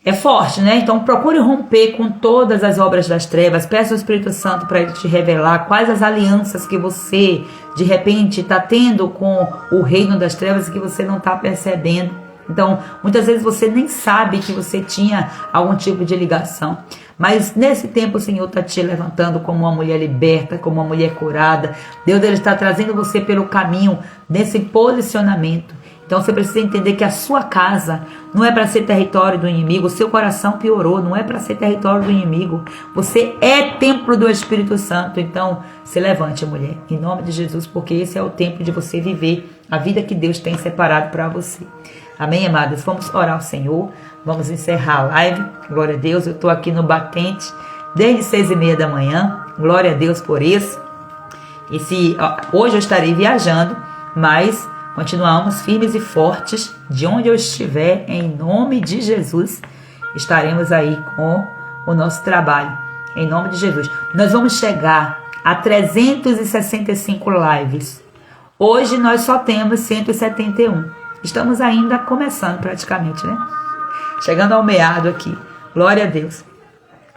é forte, né? Então procure romper com todas as obras das trevas. Peça ao Espírito Santo para ele te revelar quais as alianças que você, de repente, está tendo com o reino das trevas e que você não está percebendo. Então, muitas vezes você nem sabe que você tinha algum tipo de ligação. Mas nesse tempo o Senhor está te levantando como uma mulher liberta, como uma mulher curada. Deus ele está trazendo você pelo caminho nesse posicionamento. Então você precisa entender que a sua casa não é para ser território do inimigo, o seu coração piorou, não é para ser território do inimigo. Você é templo do Espírito Santo. Então se levante, mulher, em nome de Jesus, porque esse é o tempo de você viver a vida que Deus tem separado para você. Amém, amadas? Vamos orar ao Senhor, vamos encerrar a live. Glória a Deus, eu estou aqui no batente desde 6:30 da manhã. Glória a Deus por isso. Hoje eu estarei viajando, mas continuamos firmes e fortes, de onde eu estiver, em nome de Jesus, estaremos aí com o nosso trabalho, em nome de Jesus. Nós vamos chegar a 365 lives. Hoje nós só temos 171. Estamos ainda começando praticamente, né? Chegando ao meado aqui. Glória a Deus.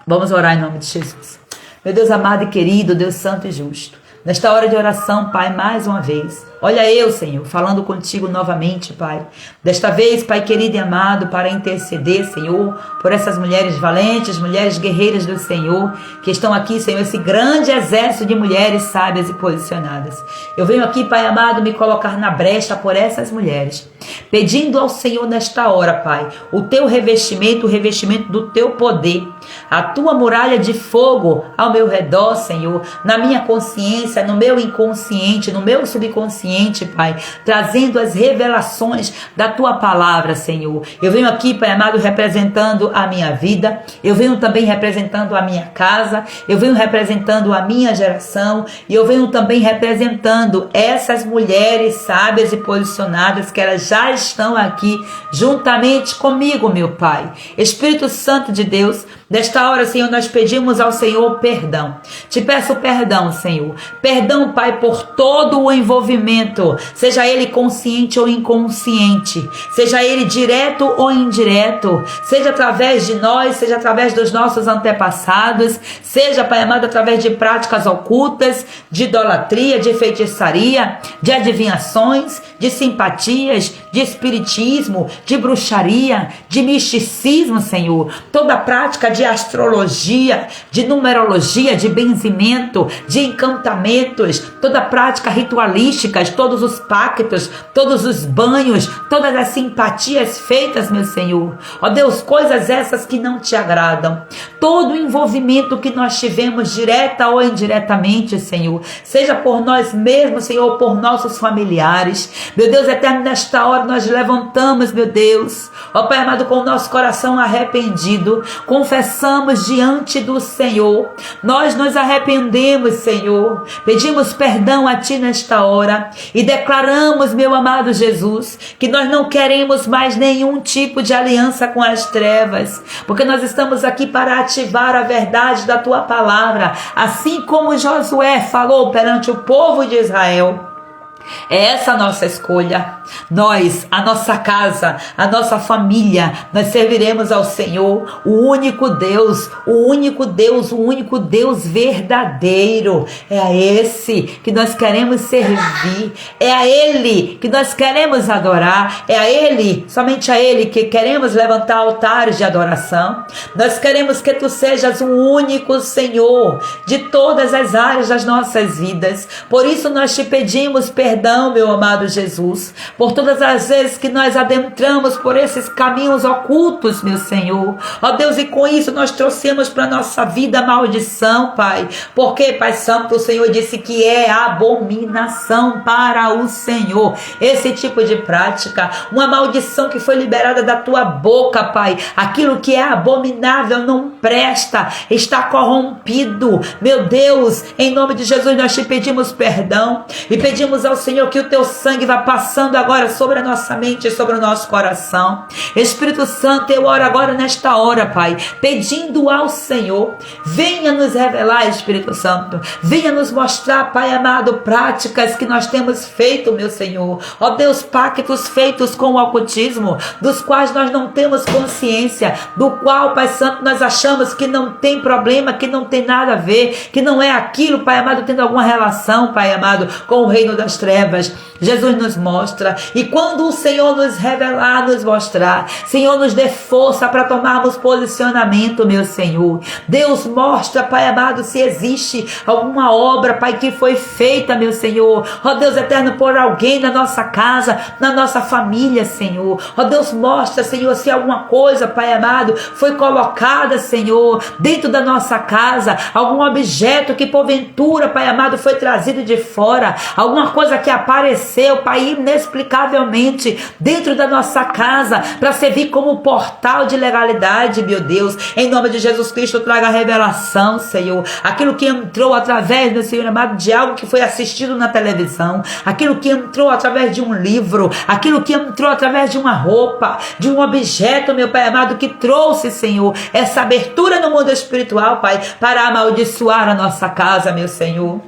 Vamos orar em nome de Jesus. Meu Deus amado e querido, Deus santo e justo. Nesta hora de oração, Pai, mais uma vez, Olha eu, Senhor, falando contigo novamente, Pai. Desta vez, Pai querido e amado, para interceder, Senhor, por essas mulheres valentes, mulheres guerreiras do Senhor, que estão aqui, Senhor, esse grande exército de mulheres sábias e posicionadas. Eu venho aqui, Pai amado, me colocar na brecha por essas mulheres, pedindo ao Senhor nesta hora, Pai, o teu revestimento, o revestimento do teu poder, a tua muralha de fogo ao meu redor, Senhor, na minha consciência, no meu inconsciente, no meu subconsciente, Pai, trazendo as revelações da tua palavra, Senhor. Eu venho aqui, Pai amado, representando a minha vida, eu venho também representando a minha casa, eu venho representando a minha geração, e eu venho também representando essas mulheres sábias e posicionadas, que elas já estão aqui juntamente comigo, meu Pai. Espírito Santo de Deus, nesta hora, Senhor, nós pedimos ao Senhor perdão. Te peço perdão, Senhor. Perdão, Pai, por todo o envolvimento, seja ele consciente ou inconsciente, seja ele direto ou indireto, seja através de nós, seja através dos nossos antepassados, seja, Pai amado, através de práticas ocultas, de idolatria, de feitiçaria, de adivinhações, de simpatias, de espiritismo, de bruxaria, de misticismo, Senhor. Toda prática de astrologia, de numerologia, de benzimento, de encantamentos, toda prática ritualística, todos os pactos, todos os banhos, todas as simpatias feitas, meu Senhor. Ó Deus, coisas essas que não te agradam. Todo o envolvimento que nós tivemos, direta ou indiretamente, Senhor, seja por nós mesmos, Senhor, ou por nossos familiares. Meu Deus eterno, nesta hora nós levantamos, meu Deus, ó Pai amado, com o nosso coração arrependido, confessamos diante do Senhor, nós nos arrependemos, Senhor, pedimos perdão a Ti nesta hora e declaramos, meu amado Jesus, que nós não queremos mais nenhum tipo de aliança com as trevas, porque nós estamos aqui para ativar a verdade da Tua palavra, assim como Josué falou perante o povo de Israel. É essa a nossa escolha. Nós, a nossa casa, a nossa família, nós serviremos ao Senhor, o único Deus, o único Deus, o único Deus verdadeiro. É a esse que nós queremos servir, é a Ele que nós queremos adorar, é a Ele, somente a Ele que queremos levantar altares de adoração. Nós queremos que Tu sejas o único Senhor de todas as áreas das nossas vidas. Por isso nós Te pedimos perdão, meu amado Jesus, por todas as vezes que nós adentramos por esses caminhos ocultos, meu Senhor. Ó Deus, e com isso nós trouxemos para a nossa vida a maldição, Pai. Porque, Pai Santo, o Senhor disse que é abominação para o Senhor esse tipo de prática. Uma maldição que foi liberada da Tua boca, Pai. Aquilo que é abominável não presta, está corrompido. Meu Deus, em nome de Jesus nós Te pedimos perdão e pedimos ao Senhor que o Teu sangue vá passando agora sobre a nossa mente e sobre o nosso coração. Espírito Santo, eu oro agora nesta hora, Pai, pedindo ao Senhor, venha nos revelar, Espírito Santo, venha nos mostrar, Pai amado, práticas que nós temos feito, meu Senhor. Ó Deus, pactos feitos com o ocultismo, dos quais nós não temos consciência, do qual, Pai Santo, nós achamos que não tem problema, que não tem nada a ver, que não é aquilo, Pai amado, tendo alguma relação, Pai amado, com o reino das trevas. Jesus nos mostra, e quando o Senhor nos revelar, nos mostrar, Senhor, nos dê força para tomarmos posicionamento, meu Senhor. Deus, mostra, Pai amado, se existe alguma obra, Pai, que foi feita, meu Senhor, ó Deus eterno, por alguém na nossa casa, na nossa família, Senhor. Ó Deus, mostra, Senhor, se alguma coisa, Pai amado, foi colocada, Senhor, dentro da nossa casa, algum objeto que porventura, Pai amado, foi trazido de fora, alguma coisa que apareceu, Pai, inexplicavelmente dentro da nossa casa, para servir como portal de legalidade, meu Deus. Em nome de Jesus Cristo, traga a revelação, Senhor. Aquilo que entrou através, meu Senhor amado, de algo que foi assistido na televisão, aquilo que entrou através de um livro, aquilo que entrou através de uma roupa, de um objeto, meu Pai amado, que trouxe, Senhor, essa abertura no mundo espiritual, Pai, para amaldiçoar a nossa casa, meu Senhor.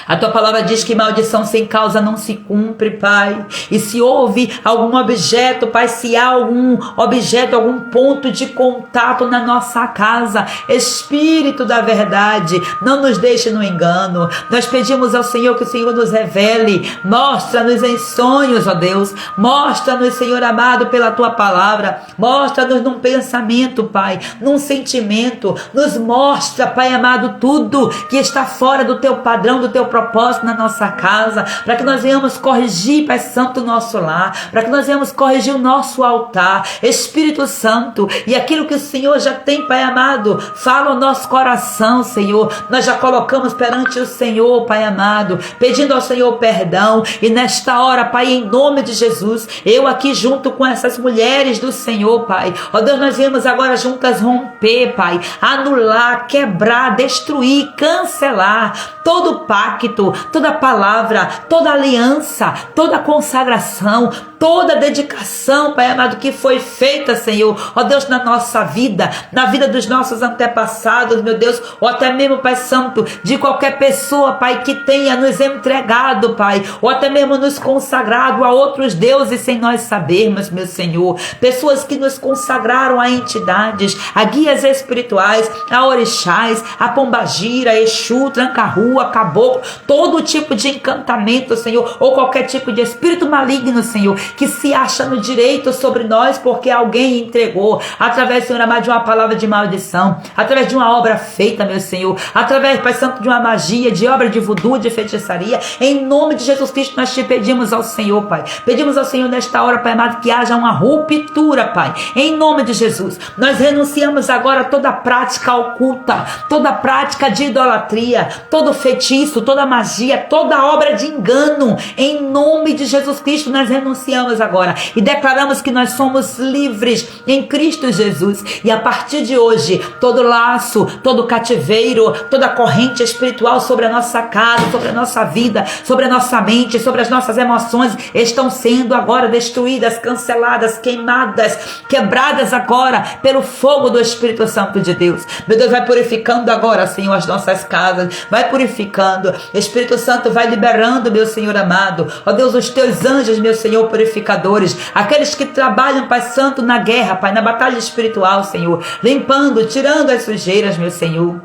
A tua palavra diz que maldição sem causa não se cumpre, Pai. E se houve algum objeto, Pai, se há algum objeto, algum ponto de contato na nossa casa, Espírito da verdade, não nos deixe no engano. Nós pedimos ao Senhor que o Senhor nos revele, mostra-nos em sonhos, ó Deus, mostra-nos, Senhor amado, pela tua palavra, mostra-nos num pensamento, Pai, num sentimento, nos mostra, Pai amado, tudo que está fora do teu padrão, do teu propósito na nossa casa, para que nós venhamos corrigir, Pai Santo, o nosso lar, para que nós venhamos corrigir o nosso altar, Espírito Santo, e aquilo que o Senhor já tem, Pai amado, fala o nosso coração, Senhor, nós já colocamos perante o Senhor, Pai amado, pedindo ao Senhor perdão, e nesta hora, Pai, em nome de Jesus, eu aqui junto com essas mulheres do Senhor, Pai, ó Deus, nós viemos agora juntas romper, Pai, anular, quebrar, destruir, cancelar todo pacto, toda palavra, toda aliança, toda consagração, toda dedicação, Pai amado, que foi feita, Senhor, ó Deus, na nossa vida, na vida dos nossos antepassados, meu Deus, ou até mesmo, Pai Santo, de qualquer pessoa, Pai, que tenha nos entregado, Pai, ou até mesmo nos consagrado a outros deuses sem nós sabermos, meu Senhor, pessoas que nos consagraram a entidades, a guias espirituais, a orixás, a pombagira, Exu, tranca-rua, caboclo, todo tipo de encantamento, Senhor, ou qualquer tipo de espírito maligno, Senhor, que se acha no direito sobre nós porque alguém entregou, através, Senhor amado, de uma palavra de maldição, através de uma obra feita, meu Senhor, através, Pai Santo, de uma magia, de obra de voodoo, de feitiçaria, em nome de Jesus Cristo, nós te pedimos ao Senhor, Pai, pedimos ao Senhor nesta hora, Pai amado, que haja uma ruptura, Pai, em nome de Jesus, nós renunciamos agora a toda prática oculta, toda prática de idolatria, todo feitiço, toda magia, toda obra de engano, em nome de Jesus Cristo, nós renunciamos agora e declaramos que nós somos livres em Cristo Jesus, e a partir de hoje, todo laço, todo cativeiro, toda corrente espiritual sobre a nossa casa, sobre a nossa vida, sobre a nossa mente, sobre as nossas emoções, estão sendo agora destruídas, canceladas, queimadas, quebradas agora pelo fogo do Espírito Santo de Deus. Meu Deus, vai purificando agora, Senhor, as nossas casas, vai purificando, Espírito Santo vai liberando, meu Senhor amado, ó Deus, os teus anjos, meu Senhor, purificadores, aqueles que trabalham, Pai Santo, na guerra, Pai, na batalha espiritual, Senhor, limpando, tirando as sujeiras, meu Senhor.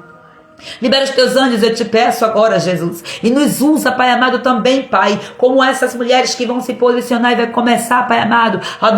Libera os teus anjos, eu te peço agora, Jesus, e nos usa, Pai amado, também, Pai, como essas mulheres que vão se posicionar e vai começar, Pai amado, ó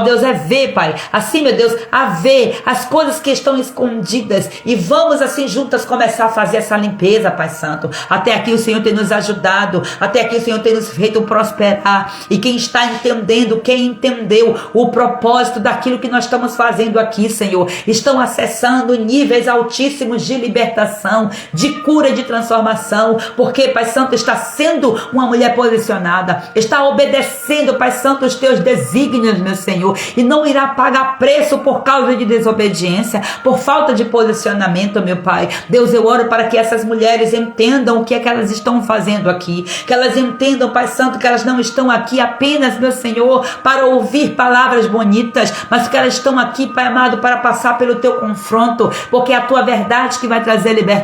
Deus, é ver, Pai, assim, meu Deus, a ver as coisas que estão escondidas, e vamos assim juntas começar a fazer essa limpeza, Pai Santo. Até aqui o Senhor tem nos ajudado, até aqui o Senhor tem nos feito prosperar, e quem está entendendo, quem entendeu o propósito daquilo que nós estamos fazendo aqui, Senhor, estão acessando níveis altíssimos de libertação, de cura e de transformação, porque, Pai Santo, está sendo uma mulher posicionada, está obedecendo, Pai Santo, os teus desígnios, meu Senhor, e não irá pagar preço por causa de desobediência, por falta de posicionamento, meu Pai. Deus, eu oro para que essas mulheres entendam o que é que elas estão fazendo aqui, que elas entendam, Pai Santo, que elas não estão aqui apenas, meu Senhor, para ouvir palavras bonitas, mas que elas estão aqui, Pai amado, para passar pelo teu confronto, porque é a tua verdade que vai trazer libertação.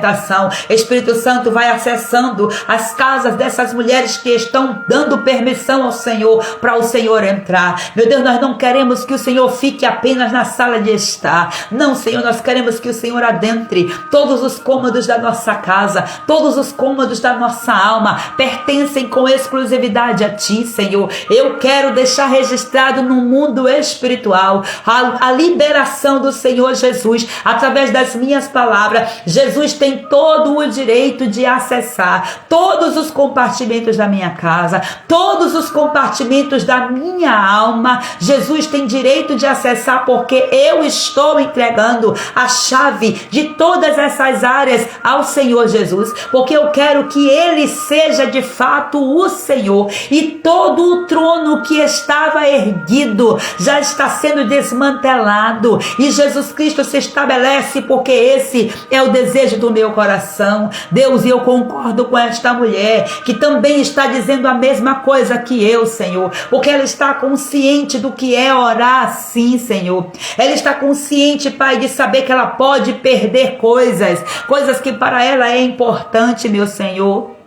Espírito Santo vai acessando as casas dessas mulheres que estão dando permissão ao Senhor, para o Senhor entrar. Meu Deus, nós não queremos que o Senhor fique apenas na sala de estar, não, Senhor, nós queremos que o Senhor adentre todos os cômodos da nossa casa, todos os cômodos da nossa alma, pertencem com exclusividade a Ti, Senhor. Eu quero deixar registrado no mundo espiritual a liberação do Senhor Jesus, através das minhas palavras. Jesus tem todo o direito de acessar todos os compartimentos da minha casa, todos os compartimentos da minha alma. Jesus tem direito de acessar, porque eu estou entregando a chave de todas essas áreas ao Senhor Jesus, porque eu quero que Ele seja de fato o Senhor, e todo o trono que estava erguido já está sendo desmantelado, e Jesus Cristo se estabelece, porque esse é o desejo do meu coração. Deus, e eu concordo com esta mulher que também está dizendo a mesma coisa que eu, Senhor, porque ela está consciente do que é orar assim, Senhor. Ela está consciente, Pai, de saber que ela pode perder coisas que para ela é importante, meu Senhor.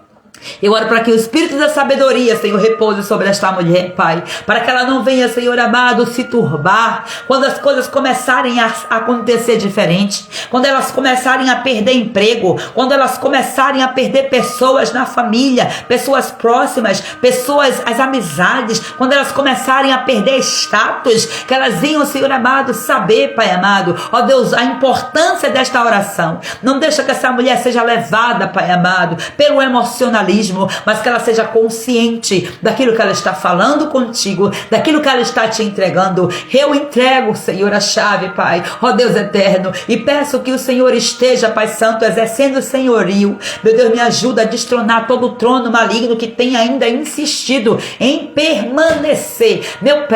Eu oro para que o Espírito da sabedoria, Senhor, repouse sobre esta mulher, Pai. Para que ela não venha, Senhor amado, se turbar. Quando as coisas começarem a acontecer diferente. Quando elas começarem a perder emprego. Quando elas começarem a perder pessoas na família. Pessoas próximas. Pessoas, as amizades. Quando elas começarem a perder status. Que elas venham, Senhor amado, saber, Pai amado. Ó Deus, a importância desta oração. Não deixa que essa mulher seja levada, Pai amado, pelo emocionalismo. Mas que ela seja consciente daquilo que ela está falando contigo, daquilo que ela está te entregando. Eu entrego, Senhor, a chave, Pai, ó Deus eterno, e peço que o Senhor esteja, Pai Santo, exercendo o senhorio. Meu Deus, me ajuda a destronar todo o trono maligno que tem ainda insistido em permanecer. Meu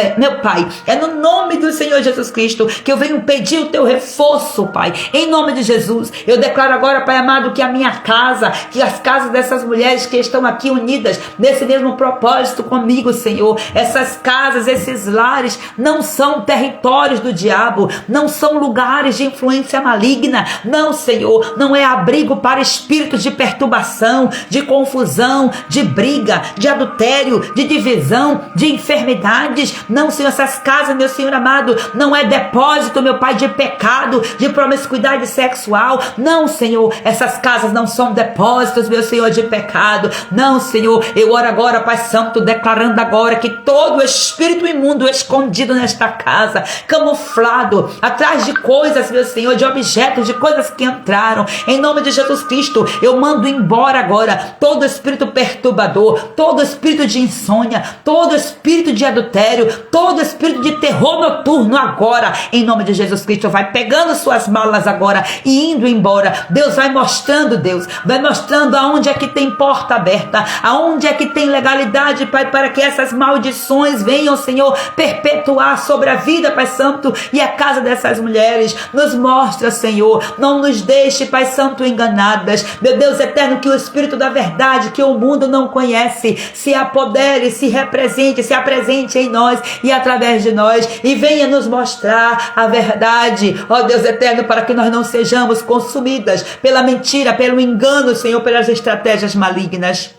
Pai, é no nome do Senhor Jesus Cristo que eu venho pedir o teu reforço, Pai, em nome de Jesus. Eu declaro agora, Pai amado, que a minha casa, que as casas dessas mulheres que estão aqui unidas nesse mesmo propósito comigo, Senhor, essas casas, esses lares não são territórios do diabo, não são lugares de influência maligna, não, Senhor, não é abrigo para espíritos de perturbação, de confusão, de briga, de adultério, de divisão, de enfermidades, não, Senhor, essas casas, meu Senhor amado, não é depósito, meu Pai, de pecado, de promiscuidade sexual, não, Senhor, essas casas não são depósitos, meu Senhor, de pecado. Não, Senhor, eu oro agora, Pai Santo, declarando agora que todo espírito imundo escondido nesta casa, camuflado atrás de coisas, meu Senhor, de objetos, de coisas que entraram, em nome de Jesus Cristo, eu mando embora agora todo espírito perturbador, todo espírito de insônia, todo espírito de adultério, todo espírito de terror noturno agora, em nome de Jesus Cristo, vai pegando suas malas agora e indo embora. Deus vai mostrando, Deus, vai mostrando aonde é que tem porta aberta, aonde é que tem legalidade, Pai, para que essas maldições venham, Senhor, perpetuar sobre a vida, Pai Santo, e a casa dessas mulheres. Nos mostra, Senhor, não nos deixe, Pai Santo, enganadas. Meu Deus eterno, que o Espírito da verdade, que o mundo não conhece, se apodere, se represente, se apresente em nós e através de nós, e venha nos mostrar a verdade, ó Deus eterno, para que nós não sejamos consumidas pela mentira, pelo engano, Senhor, pelas estratégias malignas.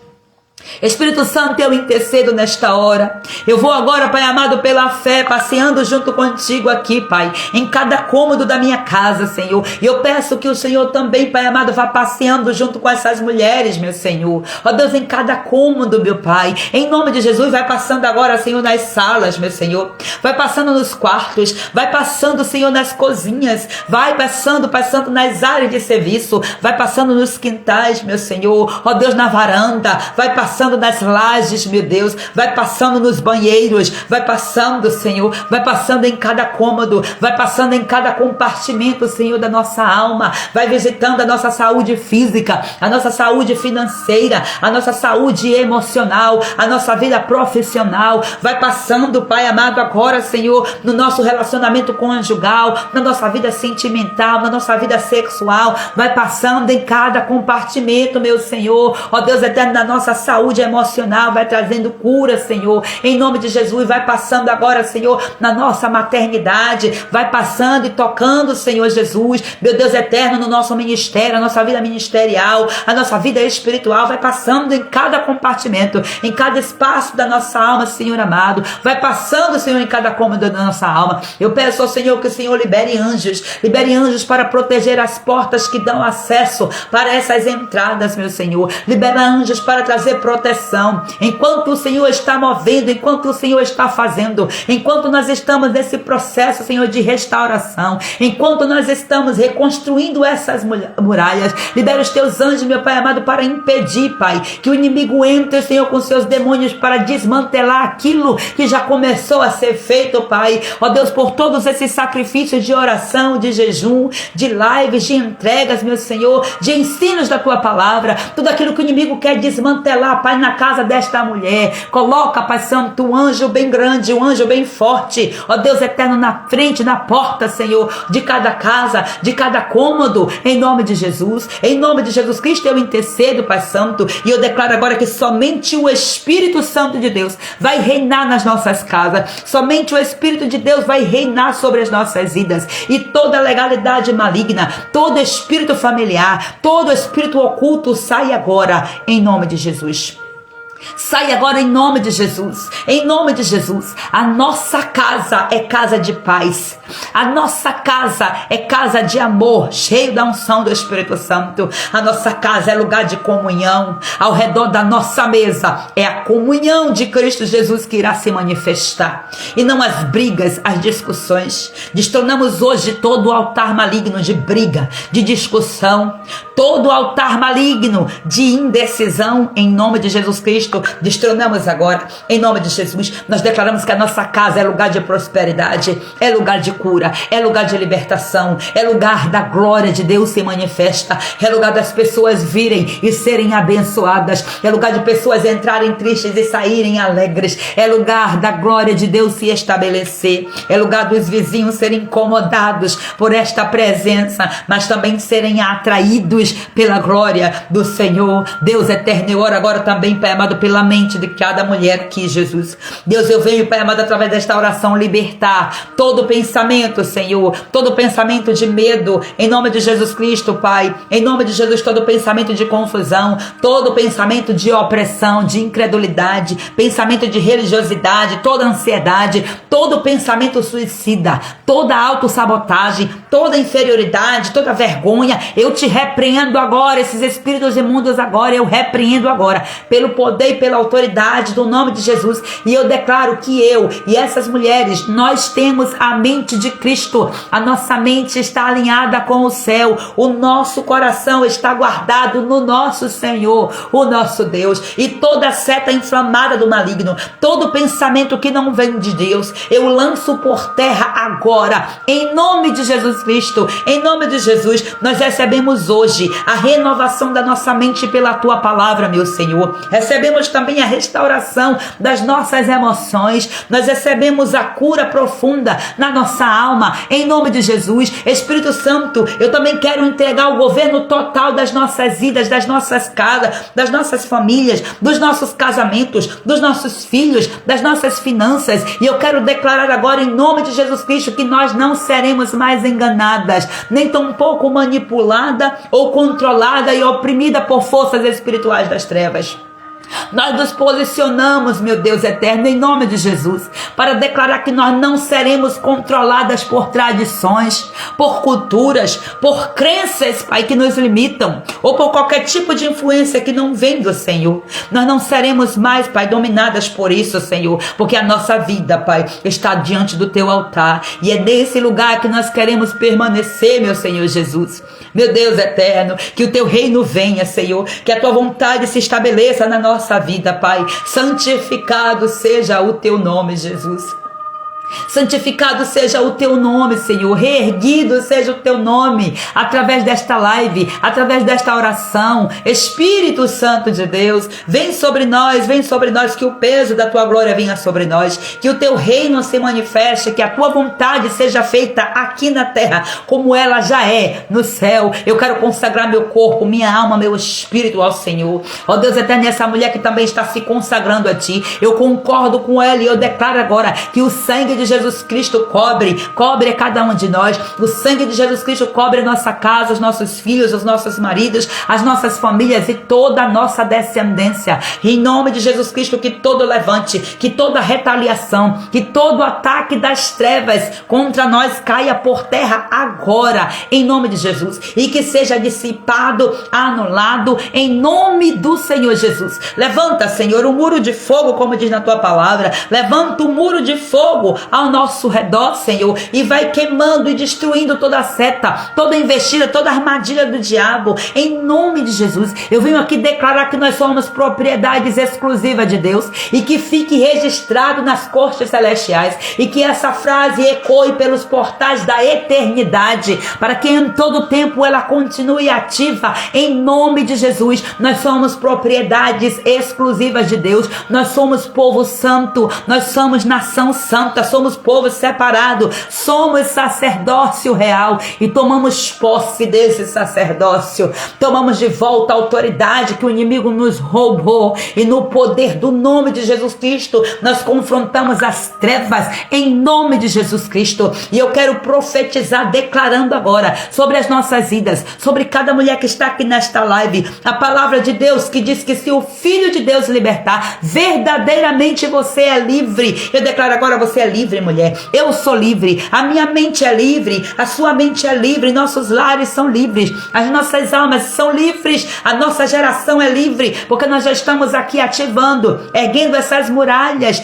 Espírito Santo, eu intercedo nesta hora. Eu vou agora, Pai amado, pela fé, passeando junto contigo aqui, Pai, em cada cômodo da minha casa, Senhor. E eu peço que o Senhor também, Pai amado, vá passeando junto com essas mulheres, meu Senhor. Ó Deus, em cada cômodo, meu Pai, em nome de Jesus, vai passando agora, Senhor, nas salas, meu Senhor. Vai passando nos quartos, vai passando, Senhor, nas cozinhas, vai passando, Pai Santo, nas áreas de serviço, vai passando nos quintais, meu Senhor. Ó Deus, na varanda, vai passando nas lajes, meu Deus, vai passando nos banheiros, vai passando, Senhor, vai passando em cada cômodo, vai passando em cada compartimento, Senhor, da nossa alma, vai visitando a nossa saúde física, a nossa saúde financeira, a nossa saúde emocional, a nossa vida profissional, vai passando, Pai amado, agora, Senhor, no nosso relacionamento conjugal, na nossa vida sentimental, na nossa vida sexual, vai passando em cada compartimento, meu Senhor, ó Deus eterno, na nossa saúde emocional, vai trazendo cura, Senhor, em nome de Jesus, vai passando agora, Senhor, na nossa maternidade, vai passando e tocando, Senhor Jesus, meu Deus eterno, no nosso ministério, a nossa vida ministerial, a nossa vida espiritual, vai passando em cada compartimento, em cada espaço da nossa alma, Senhor amado, vai passando, Senhor, em cada cômodo da nossa alma. Eu peço ao Senhor que o Senhor libere anjos para proteger as portas que dão acesso para essas entradas, meu Senhor, libera anjos para trazer proteção, enquanto o Senhor está movendo, enquanto o Senhor está fazendo, enquanto nós estamos nesse processo, Senhor, de restauração, enquanto nós estamos reconstruindo essas muralhas, libera os teus anjos, meu Pai amado, para impedir, Pai, que o inimigo entre, Senhor, com seus demônios para desmantelar aquilo que já começou a ser feito, Pai, ó Deus, por todos esses sacrifícios de oração, de jejum, de lives, de entregas, meu Senhor, de ensinos da Tua palavra, tudo aquilo que o inimigo quer desmantelar, Pai, na casa desta mulher. Coloca, Pai Santo, um anjo bem grande, um anjo bem forte, ó Deus eterno, na frente, na porta, Senhor, de cada casa, de cada cômodo, em nome de Jesus. Em nome de Jesus Cristo eu intercedo, Pai Santo, e eu declaro agora que somente o Espírito Santo de Deus vai reinar nas nossas casas, somente o Espírito de Deus vai reinar sobre as nossas vidas, e toda legalidade maligna, todo espírito familiar, todo espírito oculto sai agora, em nome de Jesus. Sai agora em nome de Jesus, em nome de Jesus. A nossa casa é casa de paz, a nossa casa é casa de amor, cheio da unção do Espírito Santo. A nossa casa é lugar de comunhão, ao redor da nossa mesa é a comunhão de Cristo Jesus que irá se manifestar, e não as brigas, as discussões. Destronamos hoje todo o altar maligno de briga, de discussão, todo o altar maligno de indecisão, em nome de Jesus Cristo. Destronamos agora, em nome de Jesus. Nós declaramos que a nossa casa é lugar de prosperidade, é lugar de cura, é lugar de libertação, é lugar da glória de Deus se manifesta, é lugar das pessoas virem e serem abençoadas, é lugar de pessoas entrarem tristes e saírem alegres, é lugar da glória de Deus se estabelecer, é lugar dos vizinhos serem incomodados por esta presença, mas também serem atraídos pela glória do Senhor. Deus eterno, eu oro agora também, Pai amado, pela mente de cada mulher aqui, Jesus. Deus, eu venho, Pai amado, através desta oração, libertar todo pensamento, Senhor, todo pensamento de medo, em nome de Jesus Cristo, Pai, em nome de Jesus, todo pensamento de confusão, todo pensamento de opressão, de incredulidade, pensamento de religiosidade, toda ansiedade, todo pensamento suicida, toda autossabotagem, toda inferioridade, toda vergonha, eu te repreendo agora, esses espíritos imundos agora, eu repreendo agora, pelo poder e pela autoridade do nome de Jesus, e eu declaro que eu e essas mulheres, nós temos a mente de Cristo, a nossa mente está alinhada com o céu, o nosso coração está guardado no nosso Senhor, o nosso Deus, e toda seta inflamada do maligno, todo pensamento que não vem de Deus, eu lanço por terra agora, em nome de Jesus Cristo. Em nome de Jesus, nós recebemos hoje a renovação da nossa mente pela tua palavra, meu Senhor. Recebemos também a restauração das nossas emoções, nós recebemos a cura profunda na nossa alma, em nome de Jesus. Espírito Santo, eu também quero entregar o governo total das nossas vidas, das nossas casas, das nossas famílias, dos nossos casamentos, dos nossos filhos, das nossas finanças, e eu quero declarar agora em nome de Jesus Cristo que nós não seremos mais enganadas, nem tampouco manipulada ou controlada e oprimida por forças espirituais das trevas. Nós nos posicionamos, meu Deus eterno, em nome de Jesus, para declarar que nós não seremos controladas por tradições, por culturas, por crenças, Pai, que nos limitam, ou por qualquer tipo de influência que não vem do Senhor. Nós não seremos mais, Pai, dominadas por isso, Senhor, porque a nossa vida, Pai, está diante do Teu altar, e é nesse lugar que nós queremos permanecer, meu Senhor Jesus. Meu Deus eterno, que o Teu reino venha, Senhor, que a Tua vontade se estabeleça na nossa vida, Pai. Santificado seja o Teu nome, Jesus. Santificado seja o Teu nome, Senhor. Reerguido seja o Teu nome através desta live, através desta oração. Espírito Santo de Deus, vem sobre nós, que o peso da Tua glória venha sobre nós, que o Teu reino se manifeste, que a Tua vontade seja feita aqui na terra, como ela já é no céu. Eu quero consagrar meu corpo, minha alma, meu espírito ao Senhor. Ó Deus eterno, essa mulher que também está se consagrando a Ti, eu concordo com ela e eu declaro agora que o sangue de Jesus Cristo cobre a cada um de nós. O sangue de Jesus Cristo cobre a nossa casa, os nossos filhos, os nossos maridos, as nossas famílias e toda a nossa descendência. Em nome de Jesus Cristo, que todo levante, que toda retaliação, que todo ataque das trevas contra nós caia por terra agora, em nome de Jesus, e que seja dissipado, anulado, em nome do Senhor Jesus. Levanta, Senhor, um muro de fogo, como diz na Tua palavra. Levanta um muro de fogo ao nosso redor, Senhor, e vai queimando e destruindo toda seta, toda investida, toda armadilha do diabo, em nome de Jesus. Eu venho aqui declarar que nós somos propriedades exclusivas de Deus, e que fique registrado nas cortes celestiais, e que essa frase ecoe pelos portais da eternidade, para que em todo tempo ela continue ativa, em nome de Jesus. Nós somos propriedades exclusivas de Deus, nós somos povo santo, nós somos nação santa, somos povo separado, somos sacerdócio real, e tomamos posse desse sacerdócio, tomamos de volta a autoridade que o inimigo nos roubou, e no poder do nome de Jesus Cristo nós confrontamos as trevas, em nome de Jesus Cristo. E eu quero profetizar, declarando agora sobre as nossas vidas, sobre cada mulher que está aqui nesta live, a palavra de Deus que diz que se o Filho de Deus libertar, verdadeiramente você é livre. Eu declaro agora: você é livre, mulher. Eu sou livre, a minha mente é livre, a sua mente é livre, nossos lares são livres, as nossas almas são livres, a nossa geração é livre, porque nós já estamos aqui ativando, erguendo essas muralhas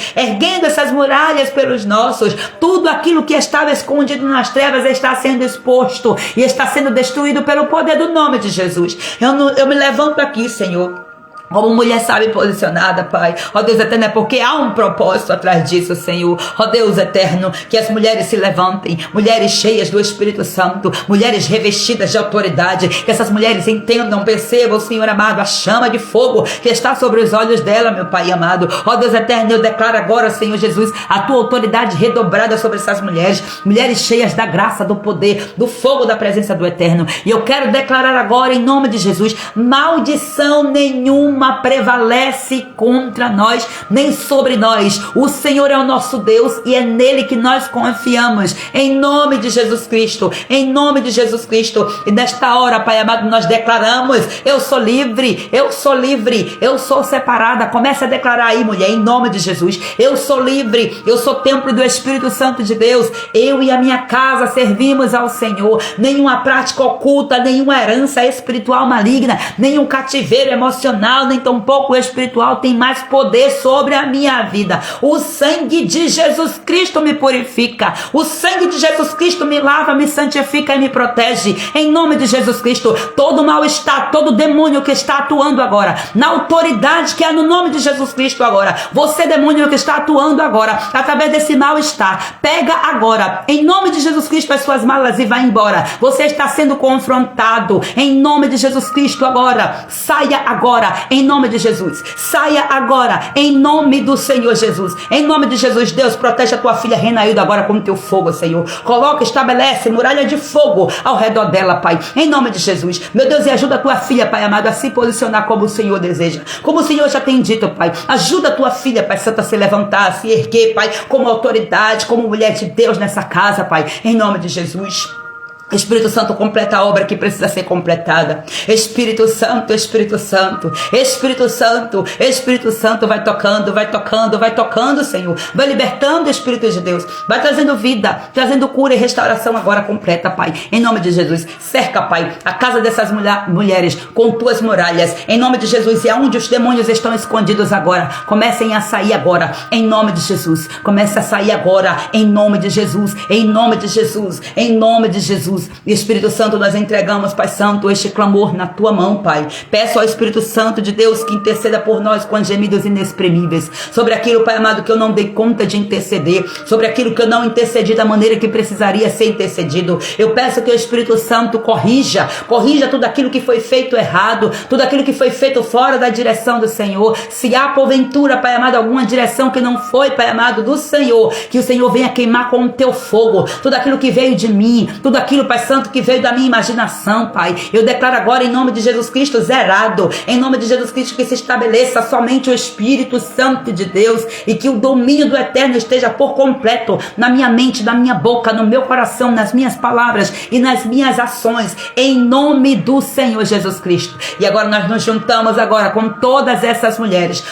pelos nossos. Tudo aquilo que estava escondido nas trevas está sendo exposto e está sendo destruído pelo poder do nome de Jesus. Eu me levanto aqui, Senhor, como mulher sábia e posicionada, Pai. Ó Deus eterno, é porque há um propósito atrás disso, Senhor. Ó Deus eterno, que as mulheres se levantem, mulheres cheias do Espírito Santo, mulheres revestidas de autoridade, que essas mulheres entendam, percebam, Senhor amado, a chama de fogo que está sobre os olhos dela, meu Pai amado. Ó Deus eterno, eu declaro agora, Senhor Jesus, a tua autoridade redobrada sobre essas mulheres, mulheres cheias da graça, do poder, do fogo da presença do eterno. E eu quero declarar agora, em nome de Jesus, maldição nenhuma prevalece contra nós, nem sobre nós. O Senhor é o nosso Deus e é nele que nós confiamos, em nome de Jesus Cristo, em nome de Jesus Cristo. E nesta hora, Pai amado, nós declaramos: eu sou livre, eu sou livre, eu sou separada. Comece a declarar aí, mulher, em nome de Jesus: eu sou livre, eu sou templo do Espírito Santo de Deus, eu e a minha casa servimos ao Senhor. Nenhuma prática oculta, nenhuma herança espiritual maligna, nenhum cativeiro emocional, nem tampouco espiritual tem mais poder sobre a minha vida. O sangue de Jesus Cristo me purifica, o sangue de Jesus Cristo me lava, me santifica e me protege, em nome de Jesus Cristo. Todo mal-estar, todo demônio que está atuando agora, na autoridade que há no nome de Jesus Cristo agora, você demônio que está atuando agora, através desse mal-estar, pega agora, em nome de Jesus Cristo, as suas malas e vai embora. Você está sendo confrontado, em nome de Jesus Cristo agora, saia agora, em nome de Jesus, saia agora, em nome do Senhor Jesus, em nome de Jesus. Deus, protege a tua filha Renailda agora com o teu fogo, Senhor. Coloca, estabelece muralha de fogo ao redor dela, Pai, em nome de Jesus. Meu Deus, e ajuda a tua filha, Pai amado, a se posicionar como o Senhor deseja, como o Senhor já tem dito, Pai. Ajuda a tua filha, Pai Santo, a se levantar, a se erguer, Pai, como autoridade, como mulher de Deus nessa casa, Pai, em nome de Jesus. Espírito Santo, completa a obra que precisa ser completada. Espírito Santo, Espírito Santo, Espírito Santo, Espírito Santo, vai tocando, vai tocando, vai tocando, Senhor. Vai libertando, Espírito de Deus. Vai trazendo vida, trazendo cura e restauração agora completa, Pai. Em nome de Jesus. Cerca, Pai, a casa dessas mulheres com tuas muralhas. Em nome de Jesus. E aonde os demônios estão escondidos agora, comecem a sair agora. Em nome de Jesus. Comece a sair agora. Em nome de Jesus. Em nome de Jesus. Em nome de Jesus. Espírito Santo, nós entregamos, Pai Santo, este clamor na tua mão, Pai. Peço ao Espírito Santo de Deus que interceda por nós com gemidos inexprimíveis, sobre aquilo, Pai amado, que eu não dei conta de interceder, sobre aquilo que eu não intercedi da maneira que precisaria ser intercedido. Eu peço que o Espírito Santo corrija tudo aquilo que foi feito errado, tudo aquilo que foi feito fora da direção do Senhor. Se há porventura, Pai amado, alguma direção que não foi, Pai amado, do Senhor, que o Senhor venha queimar com o teu fogo tudo aquilo que veio de mim, tudo aquilo, Pai Santo, que veio da minha imaginação, Pai. Eu declaro agora, em nome de Jesus Cristo, zerado. Em nome de Jesus Cristo, que se estabeleça somente o Espírito Santo de Deus e que o domínio do Eterno esteja por completo na minha mente, na minha boca, no meu coração, nas minhas palavras e nas minhas ações, em nome do Senhor Jesus Cristo. E agora nós nos juntamos agora com todas essas mulheres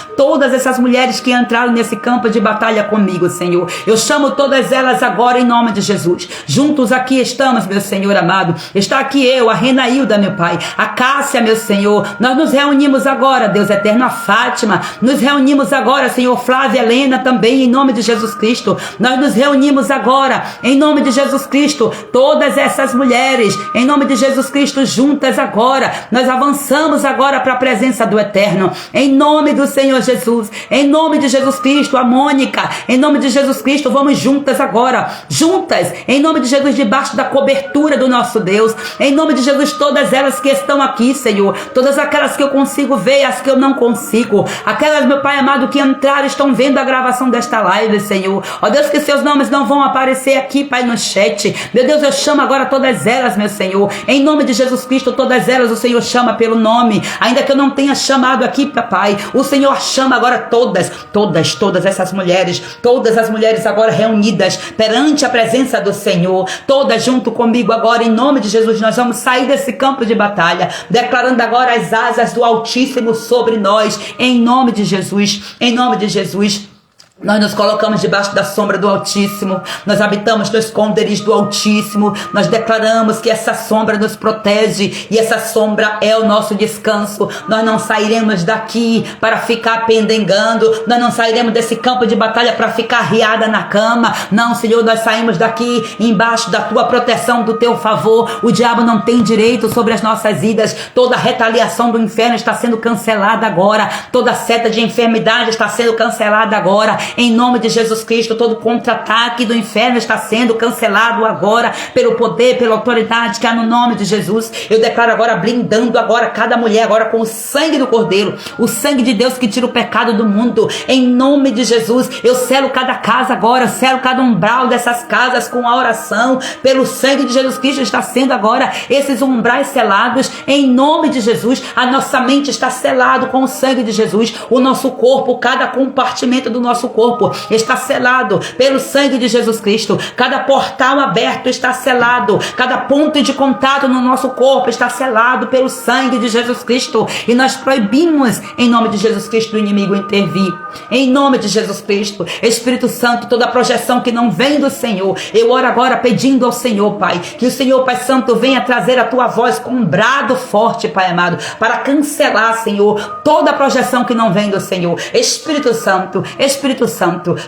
que entraram nesse campo de batalha comigo, Senhor. Eu chamo todas elas agora em nome de Jesus. Juntos aqui estamos, meus Senhor amado. Está aqui eu, a Renailda, meu Pai, a Cássia, meu Senhor. Nós nos reunimos agora, Deus eterno, a Fátima. Nos reunimos agora, Senhor, Flávia, Helena também, em nome de Jesus Cristo. Nós nos reunimos agora, em nome de Jesus Cristo. Todas essas mulheres, em nome de Jesus Cristo, juntas agora. Nós avançamos agora para a presença do Eterno. Em nome do Senhor Jesus. Em nome de Jesus Cristo, a Mônica. Em nome de Jesus Cristo, vamos juntas agora. Juntas, em nome de Jesus, debaixo da cobertura do nosso Deus. Em nome de Jesus, todas elas que estão aqui, Senhor. Todas aquelas que eu consigo ver, as que eu não consigo. Aquelas, meu Pai amado, que entraram, estão vendo a gravação desta live, Senhor. Ó Deus, que seus nomes não vão aparecer aqui, Pai, no chat. Meu Deus, eu chamo agora todas elas, meu Senhor. Em nome de Jesus Cristo, todas elas o Senhor chama pelo nome. Ainda que eu não tenha chamado aqui, papai, o Senhor chama agora todas essas mulheres. Todas as mulheres agora reunidas perante a presença do Senhor. Todas junto comigo agora, em nome de Jesus, nós vamos sair desse campo de batalha, declarando agora as asas do Altíssimo sobre nós, em nome de Jesus, em nome de Jesus. Nós nos colocamos debaixo da sombra do Altíssimo. Nós habitamos no esconderijo do Altíssimo. Nós declaramos que essa sombra nos protege e essa sombra é o nosso descanso. Nós não sairemos daqui para ficar pendengando. Nós não sairemos desse campo de batalha para ficar riada na cama. Não, Senhor, nós saímos daqui embaixo da tua proteção, do teu favor. O diabo não tem direito sobre as nossas vidas. Toda retaliação do inferno está sendo cancelada agora. Toda seta de enfermidade está sendo cancelada agora. Em nome de Jesus Cristo, todo contra-ataque do inferno está sendo cancelado agora, pelo poder, pela autoridade que há no nome de Jesus. Eu declaro agora, blindando agora cada mulher agora com o sangue do Cordeiro, o sangue de Deus que tira o pecado do mundo. Em nome de Jesus, eu selo cada casa agora, selo cada umbral dessas casas com a oração, pelo sangue de Jesus Cristo está sendo agora esses umbrais selados. Em nome de Jesus, a nossa mente está selado com o sangue de Jesus, o nosso corpo, cada compartimento do nosso corpo está selado pelo sangue de Jesus Cristo. Cada portal aberto está selado. Cada ponto de contato no nosso corpo está selado pelo sangue de Jesus Cristo. E nós proibimos, em nome de Jesus Cristo, o inimigo intervir. Em nome de Jesus Cristo, Espírito Santo, toda projeção que não vem do Senhor, eu oro agora pedindo ao Senhor, Pai, que o Senhor, Pai Santo, venha trazer a tua voz com um brado forte, Pai amado, para cancelar, Senhor, toda projeção que não vem do Senhor. Espírito Santo,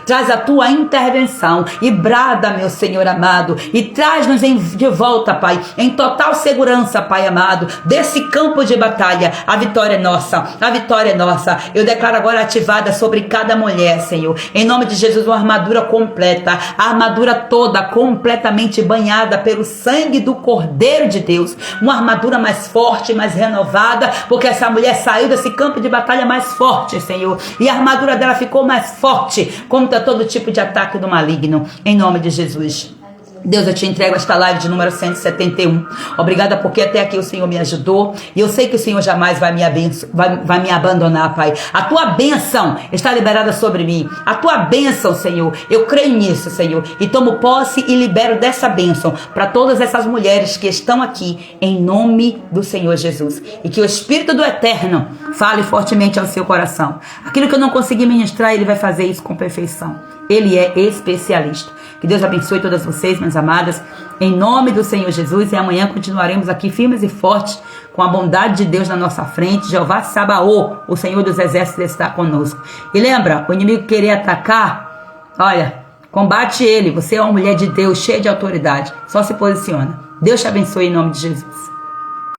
traz a tua intervenção e brada, meu Senhor amado, e traz-nos de volta, Pai, em total segurança, Pai amado, desse campo de batalha. A vitória é nossa, a vitória é nossa. Eu declaro agora ativada sobre cada mulher, Senhor, em nome de Jesus, uma armadura completa, a armadura toda completamente banhada pelo sangue do Cordeiro de Deus, uma armadura mais forte, mais renovada, porque essa mulher saiu desse campo de batalha mais forte, Senhor, e a armadura dela ficou mais forte contra todo tipo de ataque do maligno, em nome de Jesus. Deus, eu te entrego esta live de número 171. Obrigada porque até aqui o Senhor me ajudou. E eu sei que o Senhor jamais vai me abandonar, Pai. A tua bênção está liberada sobre mim. A tua bênção, Senhor. Eu creio nisso, Senhor. E tomo posse e libero dessa bênção para todas essas mulheres que estão aqui, em nome do Senhor Jesus. E que o Espírito do Eterno fale fortemente ao seu coração. Aquilo que eu não consegui ministrar, Ele vai fazer isso com perfeição. Ele é especialista. Que Deus abençoe todas vocês, minhas amadas, em nome do Senhor Jesus. E amanhã continuaremos aqui firmes e fortes, com a bondade de Deus na nossa frente. Jeová Sabaô, o Senhor dos Exércitos, está conosco. E lembra, o inimigo querer atacar, olha, combate ele. Você é uma mulher de Deus, cheia de autoridade. Só se posiciona. Deus te abençoe em nome de Jesus.